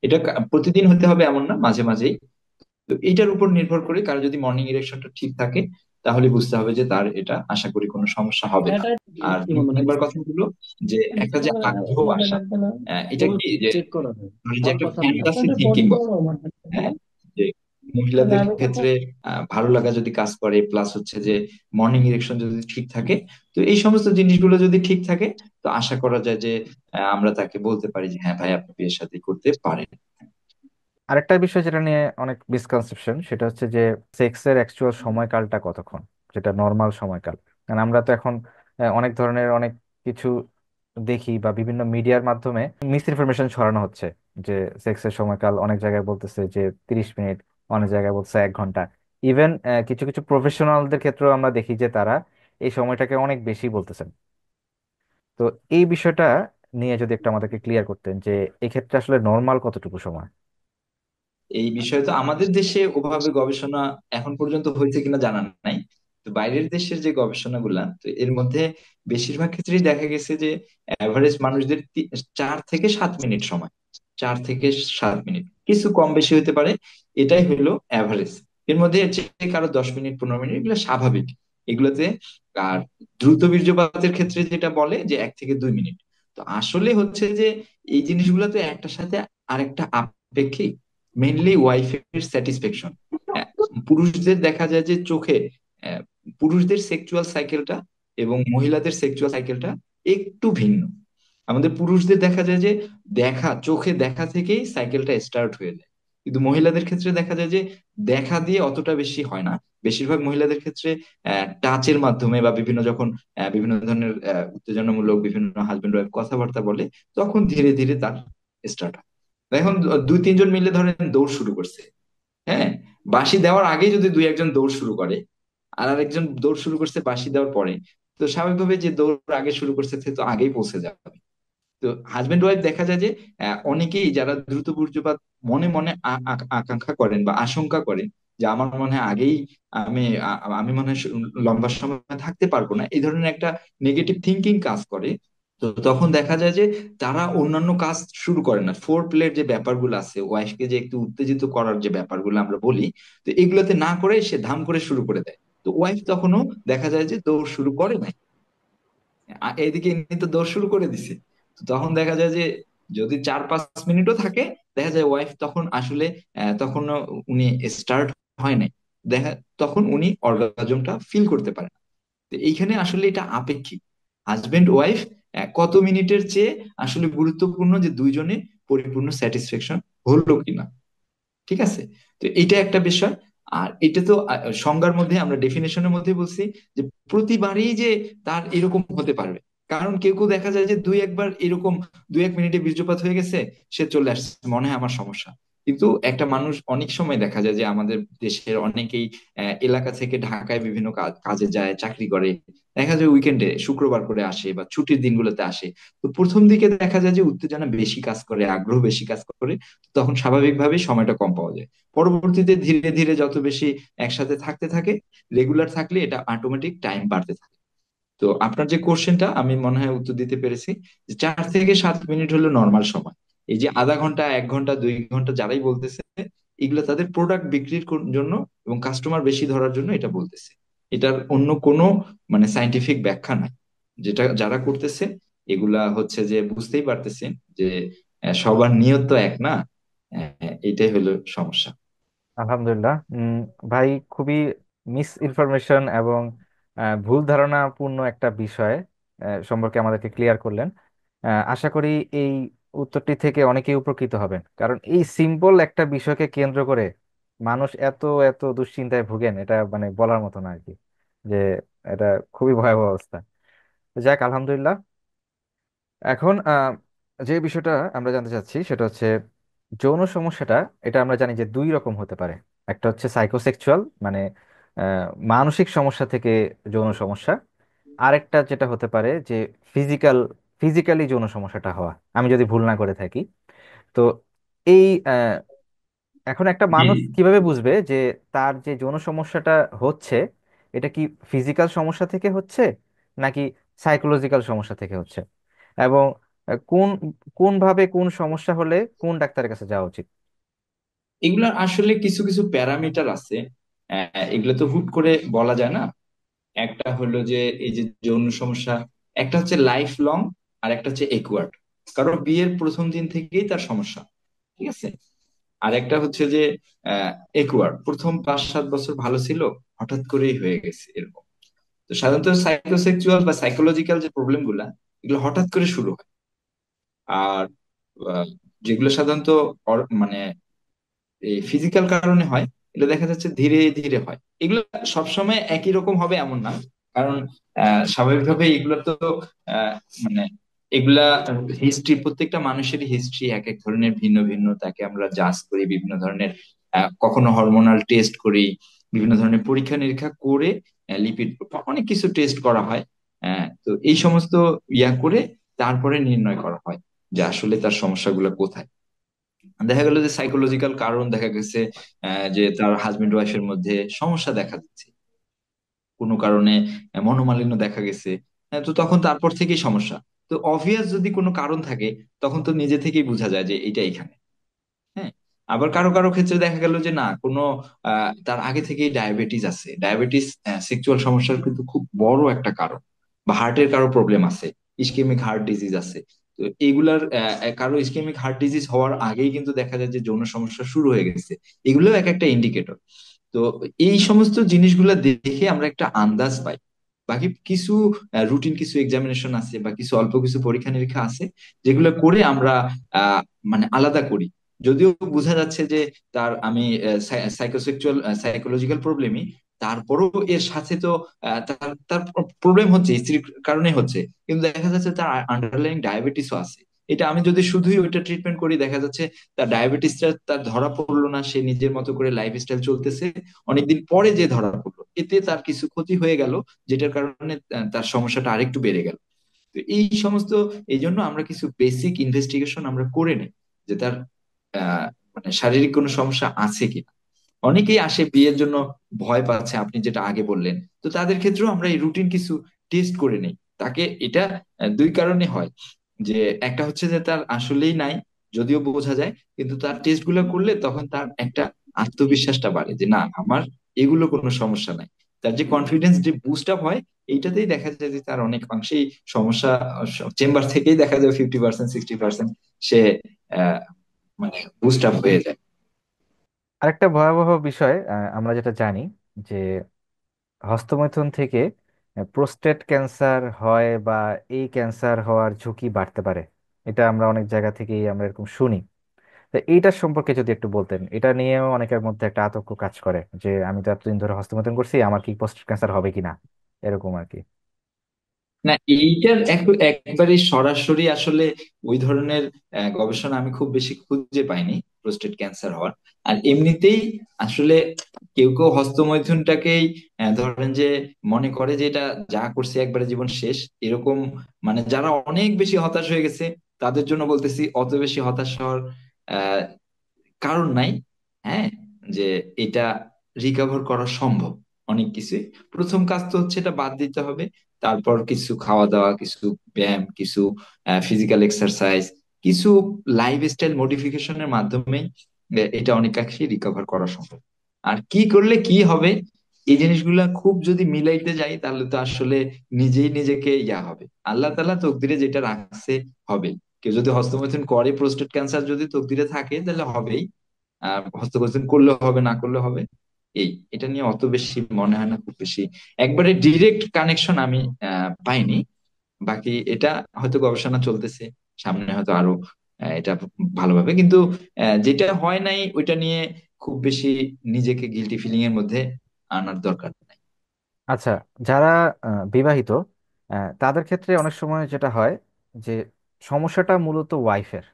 এটা প্রতিদিন হতে হবে এমন না, মাঝে মাঝেই। তো এইটার উপর নির্ভর করে কারো যদি মর্নিং ইরেকশনটা ঠিক থাকে, তাহলে বুঝতে হবে যে তার এটা আশা করি কোনো সমস্যা হবে না। আর দুই নম্বর কথা হলো যে একটা যে আগ্রহ আসা, এটা কি যে ধরেন যে একটা ফ্যান্টাসি থিঙ্কিং, হ্যাঁ, যে মহিলাদের ক্ষেত্রে ভালো লাগা যদি কাজ করে, প্লাস হচ্ছে যে মর্নিং ইরেকশন যদি ঠিক থাকে, তো এই সমস্ত জিনিসগুলো যদি ঠিক থাকে, তো আশা করা যায় যে আমরা তাকে বলতে পারি যে হ্যাঁ ভাই আপনি বিয়ে শাদী করতে পারেন। আরেকটা বিষয় যেটা নিয়ে অনেক মিসকনসেপশন, সেটা হচ্ছে যে সেক্সের অ্যাকচুয়াল সময়কালটা কতক্ষণ, যেটা নর্মাল সময়কাল। কারণ আমরা তো এখন অনেক ধরনের অনেক কিছু দেখি বা বিভিন্ন মিডিয়ার মাধ্যমে মিস ইনফরমেশন ছড়ানো হচ্ছে যে সেক্সের সময়কাল অনেক জায়গায় বলতেছে যে 30 মিনিট, অনেক জায়গায় বলছে 1 ঘন্টা। ইভেন কিছু কিছু প্রফেশনালদের ক্ষেত্রেও আমরা দেখি যে তারা এই সময়টাকে অনেক বেশি বলতেছেন। তো এই বিষয়টা নিয়ে যদি একটু আমাদেরকে ক্লিয়ার করতেন যে এক্ষেত্রে আসলে নর্মাল কতটুকু সময়। এই বিষয়ে তো আমাদের দেশে ওভাবে গবেষণা এখন পর্যন্ত হয়েছে কিনা জানা নাই। তো বাইরের দেশের যে গবেষণাগুলা, তো এর মধ্যে বেশিরভাগ ক্ষেত্রেই দেখা গেছে যে অ্যাভারেজ মানুষদের 4 থেকে 7 মিনিট সময়, 4 থেকে 7 মিনিট, কিছু কম বেশি হতে পারে, এটাই হলো অ্যাভারেজ। এর মধ্যে যে কারো 10 মিনিট 15 মিনিট এগুলো স্বাভাবিক এগুলোতে। আর দ্রুত বীর্যপাতের ক্ষেত্রে যেটা বলে যে 1 থেকে 2 মিনিট। তো আসলে হচ্ছে যে এই জিনিসগুলো তো একটার সাথে আরেকটা আপেক্ষিক। মেইনলি ওয়াইফের স্যাটিসফ্যাকশন, পুরুষদের দেখা যায় যে চোখে আহ, পুরুষদের সেক্সুয়াল সাইকেলটা এবং মহিলাদের সেক্সুয়াল সাইকেলটা একটু ভিন্ন। আমাদের পুরুষদের দেখা যায় যে চোখে দেখা থেকেই সাইকেলটা স্টার্ট হয়ে যায়, কিন্তু মহিলাদের ক্ষেত্রে দেখা যায় যে দেখা দিয়ে অতটা বেশি হয় না। বেশিরভাগ মহিলাদের ক্ষেত্রে টাচের মাধ্যমে বা বিভিন্ন যখন বিভিন্ন ধরনের উত্তেজনামূলক বিভিন্ন হাজবেন্ড ওয়াইফ কথাবার্তা বলে, তখন ধীরে ধীরে তার স্টার্ট হয়। এখন 2-3 জন মিলে ধরেন দৌড় শুরু করছে, হ্যাঁ, বাঁশি দেওয়ার আগে যদি দুই একজন দৌড় শুরু করে, আর আরেকজন দৌড় শুরু করছে বাঁশি দেওয়ার পরে, তো স্বাভাবিকভাবে যে দৌড় আগে শুরু করছে সে তো আগেই পৌঁছে যাবে। তো হাজবেন্ড ওয়াইফ দেখা যায় যে অনেকেই যারা দ্রুত বীর্যপাত মনে মনে আকাঙ্ক্ষা করেন বা আশঙ্কা করেন যে আমার মনে হয় আগেই আমি মনে হয় লম্বা সময় থাকতে পারবো না, এই ধরনের একটা নেগেটিভ থিঙ্কিং কাজ করে। তো তখন দেখা যায় যে তারা অন্যান্য কাজ শুরু করে না, ফোর প্লের যে ব্যাপারগুলো আছে, ওয়াইফকে যে একটু উত্তেজিত করার যে ব্যাপারগুলো আমরা বলি, তো এগুলোতে না করে সে ধাম করে শুরু করে দেয়। তো ওয়াইফ তখনও দেখা যায় যে দৌড় শুরু করে না, এইদিকে ইনি তো দৌড় শুরু করে দিছে। তো তখন দেখা যায় যে যদি 4-5 মিনিটও থাকে, দেখা যায় ওয়াইফ তখন আসলে তখন উনি স্টার্ট হয় নাই, দেখা তখন উনি অর্গাজমটা ফিল করতে পারেন। তো এইখানে আসলে এটা আপেক্ষিক। হাজবেন্ড ওয়াইফ কত মিনিটের চেয়ে আসলে গুরুত্বপূর্ণ যে দুইজনে পরিপূর্ণ স্যাটিসফ্যাকশন হলো কিনা। ঠিক আছে, তো এটা একটা বিষয়। আর এটা তো সংজ্ঞার মধ্যে আমরা ডেফিনেশনের মধ্যে বলছি যে প্রতিবারই যে তার এরকম হতে পারবে। কারণ কেউ কেউ দেখা যায় যে দুই একবার এরকম 2-1 মিনিটে বীর্যপাত হয়ে গেছে, সে চলে আসছে মনে হয় আমার সমস্যা, কিন্তু একটা মানুষ অনেক সময় দেখা যায় যে আমাদের দেশের অনেকেই এলাকা থেকে ঢাকায় বিভিন্ন কাজে যায়, চাকরি করে, দেখা যায় উইকেন্ডে শুক্রবার করে আসে বা ছুটির দিনগুলোতে আসে। তো প্রথম দিকে দেখা যায় যে উত্তেজনা বেশি কাজ করে, আগ্রহ বেশি কাজ করে, তখন স্বাভাবিকভাবেই সময়টা কম পাওয়া যায়। পরবর্তীতে ধীরে ধীরে যত বেশি একসাথে থাকতে থাকে, রেগুলার থাকলে এটা অটোমেটিক টাইম বাড়তে থাকে। তো আপনার যে কোশ্চেনটা আমি মনে হয় উত্তর দিতে পেরেছি, যে 4 থেকে 7 মিনিট হলো নর্মাল সময়। এই যে আধা ঘন্টা, 1 ঘন্টা, 2 ঘন্টা যারাই বলতেছে, এগুলো তাদের প্রোডাক্ট বিক্রির জন্য এবং কাস্টমার বেশি ধরার জন্য এটা বলতেছে। এটার অন্য কোনো মানে সাইন্টিফিক ব্যাখ্যা নাই। যেটা যারা করতেছে এগুলা হচ্ছে যে বুঝতেই পারতেছেন যে সবার নিয়ত তো এক না। এটাই হলো সমস্যা। আলহামদুলিল্লাহ। ভাই, খুবই মিস ইনফরমেশন এবং ভুল ধারণাপূর্ণ একটা বিষয় সম্পর্কে আমাদেরকে ক্লিয়ার করলেন। আশা করি এই উত্তরটি থেকে অনেকেই উপকৃত হবেন, কারণ এই সিম্পল একটা বিষয়কে কেন্দ্র করে মানুষ এত এত দুশ্চিন্তায় ভুগেন, এটা মানে বলার মতো না আর কি, যে এটা খুবই ভয়াবহ অবস্থা। তো যাক, আলহামদুলিল্লাহ। এখন যে বিষয়টা আমরা জানতে চাচ্ছি সেটা হচ্ছে যৌন সমস্যাটা। এটা আমরা জানি যে দুই রকম হতে পারে। একটা হচ্ছে সাইকোসেক্সুয়াল, মানে মানসিক সমস্যা থেকে যৌন সমস্যা। আরেকটা যেটা হতে পারে যে ফিজিক্যালি যৌন সমস্যাটা হওয়া, আমি যদি ভুল না করে থাকি। তো এই এখন একটা জি, মানুষ কিভাবে বুঝবে যে তার যে যৌন সমস্যাটা হচ্ছে এটা কি ফিজিক্যাল সমস্যা থেকে হচ্ছে নাকি সাইকোলজিক্যাল সমস্যা থেকে হচ্ছে, এবং কোন কোন ভাবে কোন সমস্যা হলে কোন ডাক্তারের কাছে যাওয়া উচিত? এগুলা আসলে কিছু কিছু প্যারামিটার আছে। এগুলো তো হুট করে বলা যায় না। একটা হলো যে এই যে যৌন সমস্যা, একটা হচ্ছে লাইফ লং, আর একটা হচ্ছে একওয়ার্ড। কারণ বিয়ের প্রথম দিন থেকেই তার সমস্যা, ঠিক আছে। আর একটা হচ্ছে যে একওয়ার্ড, প্রথম 5-7 বছর ভালো ছিল, হঠাৎ করেই হয়ে গেছে এরকম। তো সাধারণত সাইকোসেক্সুয়াল বা সাইকোলজিক্যাল যে প্রবলেম গুলা, এগুলো হঠাৎ করে শুরু হয়। আর আহ, যেগুলো সাধারণত মানে এই ফিজিক্যাল কারণে হয়, এটা দেখা যাচ্ছে ধীরে ধীরে হয়। এগুলো সবসময় একই রকম হবে এমন না। কারণ স্বাভাবিকভাবে এগুলো তো আহ, মানে এগুলা হিস্ট্রি, প্রত্যেকটা মানুষেরই হিস্ট্রি এক এক ধরনের ভিন্ন ভিন্ন, তাকে আমরা জাজ করি বিভিন্ন ধরনের, কখনো হরমোনাল টেস্ট করি, বিভিন্ন ধরনের পরীক্ষা নিরীক্ষা করে, লিপিড, অনেক কিছু টেস্ট করা হয়। তো এই সমস্ত ইয়া করে তারপরে নির্ণয় করা হয় যে আসলে তার সমস্যাগুলো কোথায়। দেখা গেল যে সাইকোলজিক্যাল কারণ দেখা গেছে, যে তার হাজবেন্ড ওয়াইফের মধ্যে সমস্যা দেখা দিচ্ছে কোনো কারণে, মনোমালিন্য দেখা গেছে। তো তখন তারপর থেকেই সমস্যা। তো অবভিয়াস যদি কোনো কারণ থাকে, তখন তো নিজে থেকেই বোঝা যায় যে এটা এখানে। হ্যাঁ। আবার কারো কারো ক্ষেত্রে দেখা গেল যে না, কোনো তার আগে থেকেই ডায়াবেটিস আছে। ডায়াবেটিস সেক্সুয়াল সমস্যার কিন্তু খুব বড় একটা কারণ। বা হার্টের কারো প্রবলেম আছে, ইসকেমিক হার্ট ডিজিজ আছে। তো এগুলার কারো ইসকেমিক হার্ট ডিজিজ হওয়ার আগেই কিন্তু দেখা যায় যে যৌন সমস্যা শুরু হয়ে গেছে। এগুলো এক একটা ইন্ডিকেটর। তো এই সমস্ত জিনিসগুলো দেখে আমরা একটা আন্দাজ পাই। বাকি কিছু রুটিন কিছু এক্সামিনেশন আছে বা কিছু অল্প কিছু পরীক্ষা নিরীক্ষা আছে, যেগুলো করে আমরা আহ মানে আলাদা করি। যদিও বোঝা যাচ্ছে যে তার আমি সাইকোসেক্সুয়াল সাইকোলজিক্যাল প্রবলেমই, তারপরও এর সাথে তো তার তার প্রবলেম হচ্ছে, স্ত্রীর কারণে হচ্ছে, কিন্তু দেখা যাচ্ছে তার আন্ডারলাইং ডায়াবেটিসও আছে। এটা আমি যদি শুধুই ওইটা ট্রিটমেন্ট করি, দেখা যাচ্ছে তার ডায়াবেটিসটা তার ধরা পড়লো না, সে নিজের মতো করে লাইফস্টাইল চলতেছে, অনেকদিন পরে যে ধরা পড়লো, এতে তার কিছু ক্ষতি হয়ে গেল, যেটার কারণে তার সমস্যাটা আরেকটু বেড়ে গেল। তো এই সমস্ত, এই জন্য আমরা কিছু বেসিক ইনভেস্টিগেশন আমরা করে নিই যে তার আহ মানে শারীরিক কোনো সমস্যা আছে কিনা। অনেকেই আসে বিয়ের জন্য ভয় পাচ্ছে, আপনি যেটা আগে বললেন। তো তাদের ক্ষেত্রেও আমরা এই রুটিন কিছু টেস্ট করে নেই। তাকে এটা দুই কারণে হয়, যে একটা হচ্ছে যে তার আসলেই নাই, যদিও বোঝা যায়, কিন্তু তার টেস্ট গুলো করলে তখন তার একটা আত্মবিশ্বাসটা বাড়ে যে না, আমার এগুলো কোনো সমস্যা নাই। তার যে কনফিডেন্স যে বুস্ট আপ হয়, এইটাতেই দেখা যায় যে তার অনেক অংশেই সমস্যা চেম্বার থেকেই দেখা যায় 50%, 60% সে আহ মানে বুস্ট আপ হয়ে যায়। আরেকটা ভয়াবহ বিষয় আমরা যেটা জানি যে হস্তমৈথুন থেকে প্রোস্টেট ক্যান্সার হয়, বা এই ক্যান্সার হওয়ার ঝুঁকি বাড়তে পারে। এটা আমরা অনেক জায়গা থেকেই আমরা এরকম শুনি। তো এইটার সম্পর্কে যদি একটু বলতেন, এটা নিয়েও অনেকের মধ্যে একটা আতঙ্ক কাজ করে যে আমি তো এতদিন ধরে হস্তমৈথুন করছি, আমার কি প্রোস্টেট ক্যান্সার হবে কিনা, এরকম আর কি। না, এইটার একবারে সরাসরি আসলে ওই ধরনের গবেষণা আমি খুব বেশি খুঁজে পাইনি প্রোস্টেট ক্যান্সার হওয়ার। আর এমনিতেই আসলে কেউ কেউ হস্তমৈথুনটাকেই ধরেন যে মনে করে যে এটা যা করছে একবারে জীবন শেষ, এরকম। মানে যারা অনেক বেশি হতাশ হয়ে গেছে তাদের জন্য বলতেছি, অত বেশি হতাশ হওয়ার কারণ নাই। হ্যাঁ, যে এটা রিকভার করা সম্ভব অনেক কিছুই। প্রথম কাজ তো হচ্ছে এটা বাদ দিতে হবে। তারপর কিছু খাওয়া দাওয়া, কিছু ব্যায়াম, কিছু ফিজিক্যাল এক্সারসাইজ, কিছু লাইফস্টাইল মডিফিকেশনের মাধ্যমে এটা অনেকাংশে রিকভার করা সম্ভব। আর কি করলে কি হবে, এই জিনিসগুলা খুব যদি মিলাইতে যাই তাহলে তো আসলে নিজেই নিজেকে ইয়া হবে। আল্লাহ তাআলা তকদিরে যেটা রাখছে হবে। কেউ যদি হস্তমৈথুন করে, প্রোস্টেট ক্যান্সার যদি তকদিরে থাকে তাহলে হবেই। হস্তমৈথুন করলে হবে, না করলে হবে। এটা নিয়ে অত বেশি মনে হয় না খুব বেশি একবারে ডিরেক্ট কানেকশন আমি পাইনি। বাকি এটা হয়তো গবেষণা চলতেছে, সামনে হয়তো আরো এটা ভালোভাবে। কিন্তু যেটা হয় নাই ওইটা নিয়ে খুব বেশি নিজেকে গিলটি ফিলিং এর মধ্যে আনার দরকার নাই। আচ্ছা, যারা বিবাহিত, তাদের ক্ষেত্রে অনেক সময় যেটা হয় যে সমস্যাটা মূলত ওয়াইফের,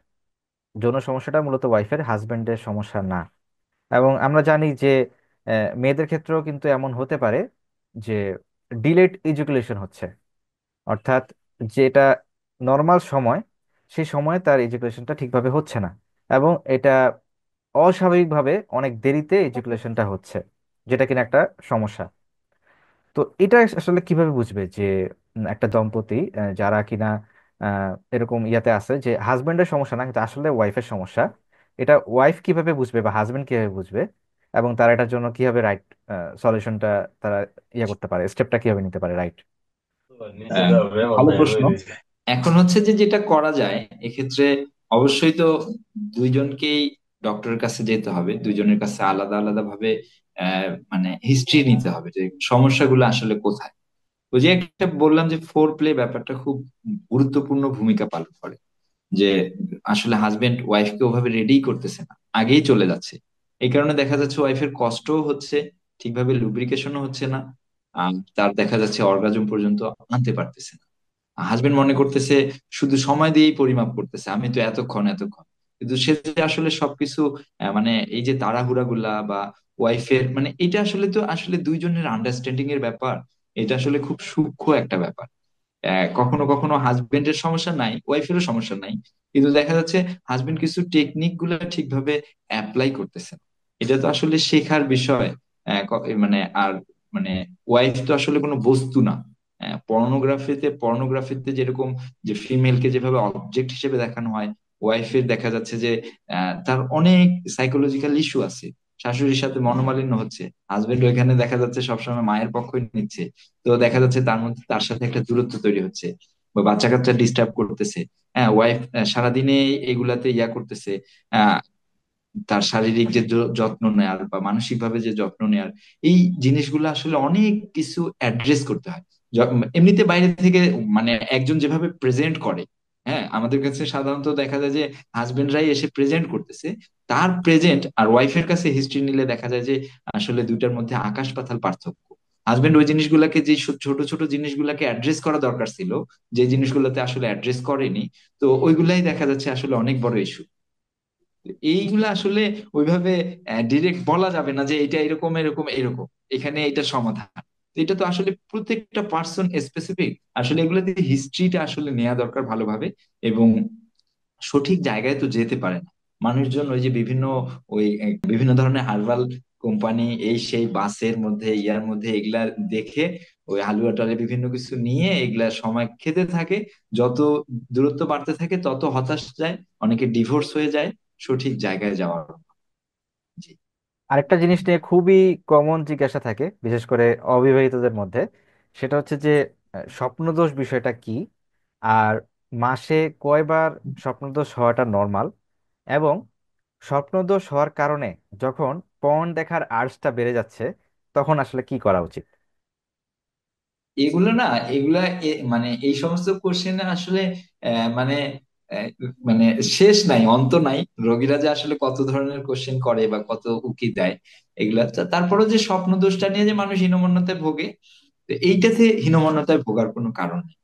যৌন সমস্যাটা মূলত ওয়াইফের, হাজবেন্ডের সমস্যা না। এবং আমরা জানি যে মেয়েদের ক্ষেত্রেও কিন্তু এমন হতে পারে যে ডিলেড ইজাকুলেশন হচ্ছে, অর্থাৎ যেটা নর্মাল সময়, সেই সময়ে তার ইজাকুলেশনটা ঠিকভাবে হচ্ছে না, এবং এটা অস্বাভাবিকভাবে অনেক দেরিতে ইজাকুলেশনটা হচ্ছে, যেটা কিনা একটা সমস্যা। তো এটা আসলে কিভাবে বুঝবে যে একটা দম্পতি যারা কিনা এরকম ইয়াতে আছে যে হাজবেন্ডের সমস্যা না কিন্তু আসলে ওয়াইফের সমস্যা, এটা ওয়াইফ কিভাবে বুঝবে বা হাজবেন্ড কিভাবে বুঝবে, এবং তারা এটার জন্য কিভাবে রাইট সলিউশনটা তারা ইয়ে করতে পারে, স্টেপটা কিভাবে নিতে পারে, রাইট? আহ, ভালো প্রশ্ন। এখন হচ্ছে যে যেটা করা যায় এক্ষেত্রে, অবশ্যই তো দুইজনকেই ডক্টরের কাছে যেতে হবে, দুইজনের কাছে আলাদা আলাদা ভাবে মানে হিস্ট্রি নিতে হবে যে সমস্যাগুলো আসলে কোথায়। ওই যে একটা বললাম যে ফোর প্লে ব্যাপারটা খুব গুরুত্বপূর্ণ ভূমিকা পালন করে। যে আসলে হাজবেন্ড ওয়াইফকে ওভাবে রেডি করতেছে না, আগেই চলে যাচ্ছে। এই কারণে দেখা যাচ্ছে ওয়াইফের কষ্টও হচ্ছে, ঠিকভাবে লুব্রিকেশনও হচ্ছে না। তার দেখা যাচ্ছে অর্গাজম পর্যন্ত আনতে পারতেছে না। হাজবেন্ড মনে করতেছে শুধু সময় দিয়েই পরিমাপ করতেছে, আমি তো এতক্ষণ এতক্ষণ। কিন্তু সে যে আসলে সবকিছু মানে এই যে তাড়াহুড়া গুলা বা ওয়াইফের মানে এটা আসলে তো আসলে দুইজনের আন্ডারস্ট্যান্ডিং এর ব্যাপার। এটা আসলে খুব সূক্ষ্ম একটা ব্যাপার। কখনো কখনো হাজবেন্ডের সমস্যা নাই, ওয়াইফেরও সমস্যা নাই, কিন্তু দেখা যাচ্ছে হাজবেন্ড কিছু টেকনিক গুলো ঠিকভাবে অ্যাপ্লাই করতেছে না। এটা তো আসলে শেখার বিষয়। মানে আর মানে ওয়াইফ তো আসলে কোনো বস্তু না। পর্নোগ্রাফিতে যেরকম যে ফিমেলকে যেভাবে অবজেক্ট হিসেবে দেখানো হয়, ওয়াইফের দেখা যাচ্ছে যে তার অনেক সাইকোলজিক্যাল ইস্যু আছে। শাশুড়ির সাথে মনোমালিন্য হচ্ছে, হাজবেন্ড ওইখানে দেখা যাচ্ছে সবসময় মায়ের পক্ষই নিচ্ছে। তো দেখা যাচ্ছে তার মধ্যে তার সাথে একটা দূরত্ব তৈরি হচ্ছে, বা বাচ্চা কাচ্চা ডিস্টার্ব করতেছে। হ্যাঁ, ওয়াইফ সারাদিনে এগুলাতে ইয়া করতেছে। আহ তার শারীরিক যে যত্ন নেয়ার বা মানসিক ভাবে যে যত্ন নেয়ার, এই জিনিসগুলো আসলে অনেক কিছু অ্যাড্রেস করতে হয়। এমনিতে বাইরে থেকে মানে একজন যেভাবে প্রেজেন্ট করে, হ্যাঁ আমাদের কাছে সাধারণত দেখা যায় যে হাজবেন্ডরাই এসে প্রেজেন্ট করতেছে। তার প্রেজেন্ট আর ওয়াইফের কাছে হিস্ট্রি নিলে দেখা যায় যে আসলে দুইটার মধ্যে আকাশ পাতাল পার্থক্য। হাজবেন্ড ওই জিনিসগুলাকে, যে ছোট ছোট জিনিসগুলাকে অ্যাড্রেস করা দরকার ছিল, যে জিনিসগুলোতে আসলে অ্যাড্রেস করেনি, তো ওইগুলাই দেখা যাচ্ছে আসলে অনেক বড় ইস্যু। এইগুলা আসলে ওইভাবে ডিরেক্ট বলা যাবে না যে এটা এরকম এরকম এরকম, এখানে এটা সমাধান। তো এটা তো আসলে প্রত্যেকটা পার্সন স্পেসিফিক। আসলে এগুলোতে হিস্ট্রিটা আসলে নেওয়া দরকার ভালোভাবে, এবং সঠিক জায়গায় তো যেতে পারে না মানুষজন। ওই যে বিভিন্ন বিভিন্ন ধরনের হার্বাল কোম্পানি, এই সেই বাসের মধ্যে ইয়ার মধ্যে এগুলা দেখে ওই হালুয়া টালে বিভিন্ন কিছু নিয়ে এগুলা সময় খেতে থাকে। যত দূরত্ব বাড়তে থাকে তত হতাশ যায়, অনেকে ডিভোর্স হয়ে যায় সঠিক জায়গায় যাওয়ার। জি। আরেকটা জিনিস নিয়ে খুবই কমন জিজ্ঞাসা থাকে বিশেষ করে অবিবাহিতদের মধ্যে, সেটা হচ্ছে যে স্বপ্নদোষ বিষয়টা কি, আর মাসে কয়বার স্বপ্নদোষ হওয়াটা নর্মাল, এবং স্বপ্নদোষ হওয়ার কারণে যখন পর্ন দেখার আর্জটা বেড়ে যাচ্ছে তখন আসলে কি করা উচিত? এগুলো না, এগুলা মানে এই সমস্ত কোশ্চেন আসলে মানে আহ, মানে শেষ নাই, অন্ত নাই। রোগীরা যে আসলে কত ধরনের কোশ্চেন করে বা কত উকি দেয় এগুলা। তারপরেও যে স্বপ্ন দোষটা নিয়ে যে মানুষ হীনমন্যতায় ভোগে, তো এইটাতে হীনমন্যতায় ভোগার কোনো কারণ নেই।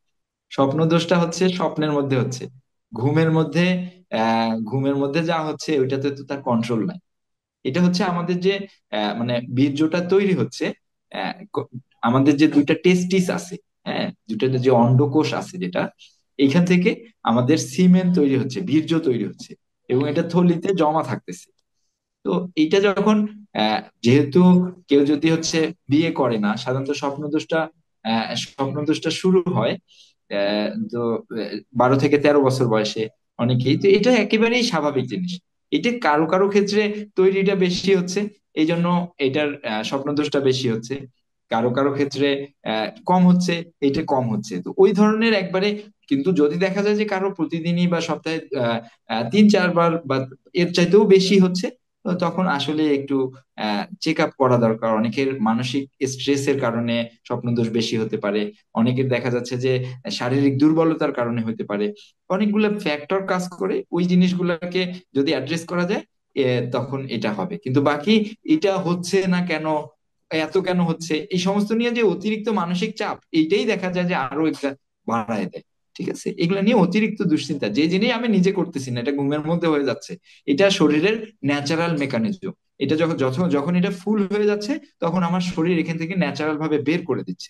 স্বপ্ন দোষটা হচ্ছে স্বপ্নের মধ্যে হচ্ছে, ঘুমের মধ্যে ঘুমের মধ্যে যা হচ্ছে ওইটাতে তো তার কন্ট্রোল নাই। এটা হচ্ছে আমাদের যে মানে বীর্যটা তৈরি হচ্ছে, আহ, ক- আমাদের যে দুইটা টেস্টিস আছে, হ্যাঁ, দুইটা যে অন্ডকোষ আছে, যেটা এইখান থেকে আমাদের সিমেন তৈরি হচ্ছে, বীর্য তৈরি হচ্ছে, এবং এটা থলিতে জমা থাকতেছে। তো এইটা যখন যেহেতু কেউ যদি হচ্ছে বিয়ে করে না, সাধারণত স্বপ্নদোষটা শুরু হয় তো 12 থেকে 13 বছর বয়সে অনেকেই, তো এটা একেবারেই স্বাভাবিক জিনিস। এটা কারো কারো ক্ষেত্রে তৈরিটা বেশি হচ্ছে, এই জন্য এটার স্বপ্নদোষটা বেশি হচ্ছে। কারো কারো ক্ষেত্রে কম হচ্ছে, এটা কম হচ্ছে, তো ওই ধরনের একবারে। কিন্তু যদি দেখা যায় যে কারো প্রতিদিনই বা সপ্তাহে 3-4 বার বা এর চাইতেও বেশি হচ্ছে, তো তখন আসলে একটু চেক আপ করা দরকার। অনেকের মানসিক স্ট্রেসের কারণে স্বপ্নদোষ বেশি হতে পারে, অনেকের দেখা যাচ্ছে যে শারীরিক দুর্বলতার কারণে হতে পারে। অনেকগুলো ফ্যাক্টর কাজ করে, ওই জিনিসগুলোকে যদি অ্যাড্রেস করা যায় তখন এটা হবে। কিন্তু বাকি এটা হচ্ছে না কেন, এত কেন হচ্ছে, এই সমস্ত নিয়ে যে অতিরিক্ত মানসিক চাপ, এইটাই দেখা যায় যে আরো একটা বাড়ায় দেয়। ঠিক আছে, এগুলা নিয়ে অতিরিক্ত দুশ্চিন্তা, যে জিনিস আমি নিজে করতেছি না, এটা ঘুমের মধ্যে হয়ে যাচ্ছে, এটা শরীরের ন্যাচারাল মেকানিজম। এটা যখন যখন যখন এটা ফুল হয়ে যাচ্ছে, তখন আমার শরীর এখান থেকে ন্যাচারাল ভাবে বের করে দিচ্ছে,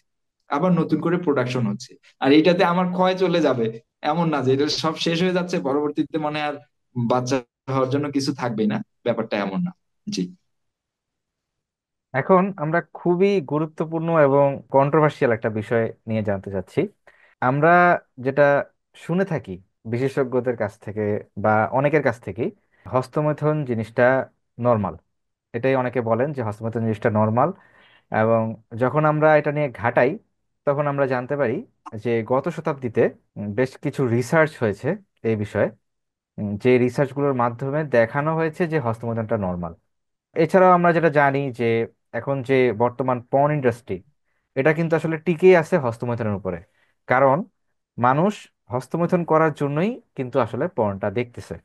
আবার নতুন করে প্রোডাকশন হচ্ছে। আর এটাতে আমার ক্ষয় চলে যাবে এমন না যে এটা সব শেষ হয়ে যাচ্ছে, পরবর্তীতে মনে হয় আর বাচ্চা হওয়ার জন্য কিছু থাকবেই না, ব্যাপারটা এমন না। জি। এখন আমরা খুবই গুরুত্বপূর্ণ এবং কন্ট্রোভার্সিয়াল একটা বিষয় নিয়ে জানতে চাচ্ছি। আমরা যেটা শুনে থাকি বিশেষজ্ঞদের কাছ থেকে বা অনেকের কাছ থেকেই, হস্তমৈথুন জিনিসটা নর্মাল। এটাই অনেকে বলেন যে হস্তমৈথুন জিনিসটা নর্মাল। এবং যখন আমরা এটা নিয়ে ঘাটাই, তখন আমরা জানতে পারি যে গত শতাব্দীতে বেশ কিছু রিসার্চ হয়েছে এই বিষয়ে, যে রিসার্চগুলোর মাধ্যমে দেখানো হয়েছে যে হস্তমৈথুনটা নর্মাল। এছাড়াও আমরা যেটা জানি যে এখন যে বর্তমান পর্ন ইন্ডাস্ট্রি, এটা কিন্তু আসলে টিকেই আছে হস্তমৈথুনের উপরে। কারণ মানুষ হস্তমৈথুন করার জন্যই কিন্তু আসলে পর্নটা দেখতেছে।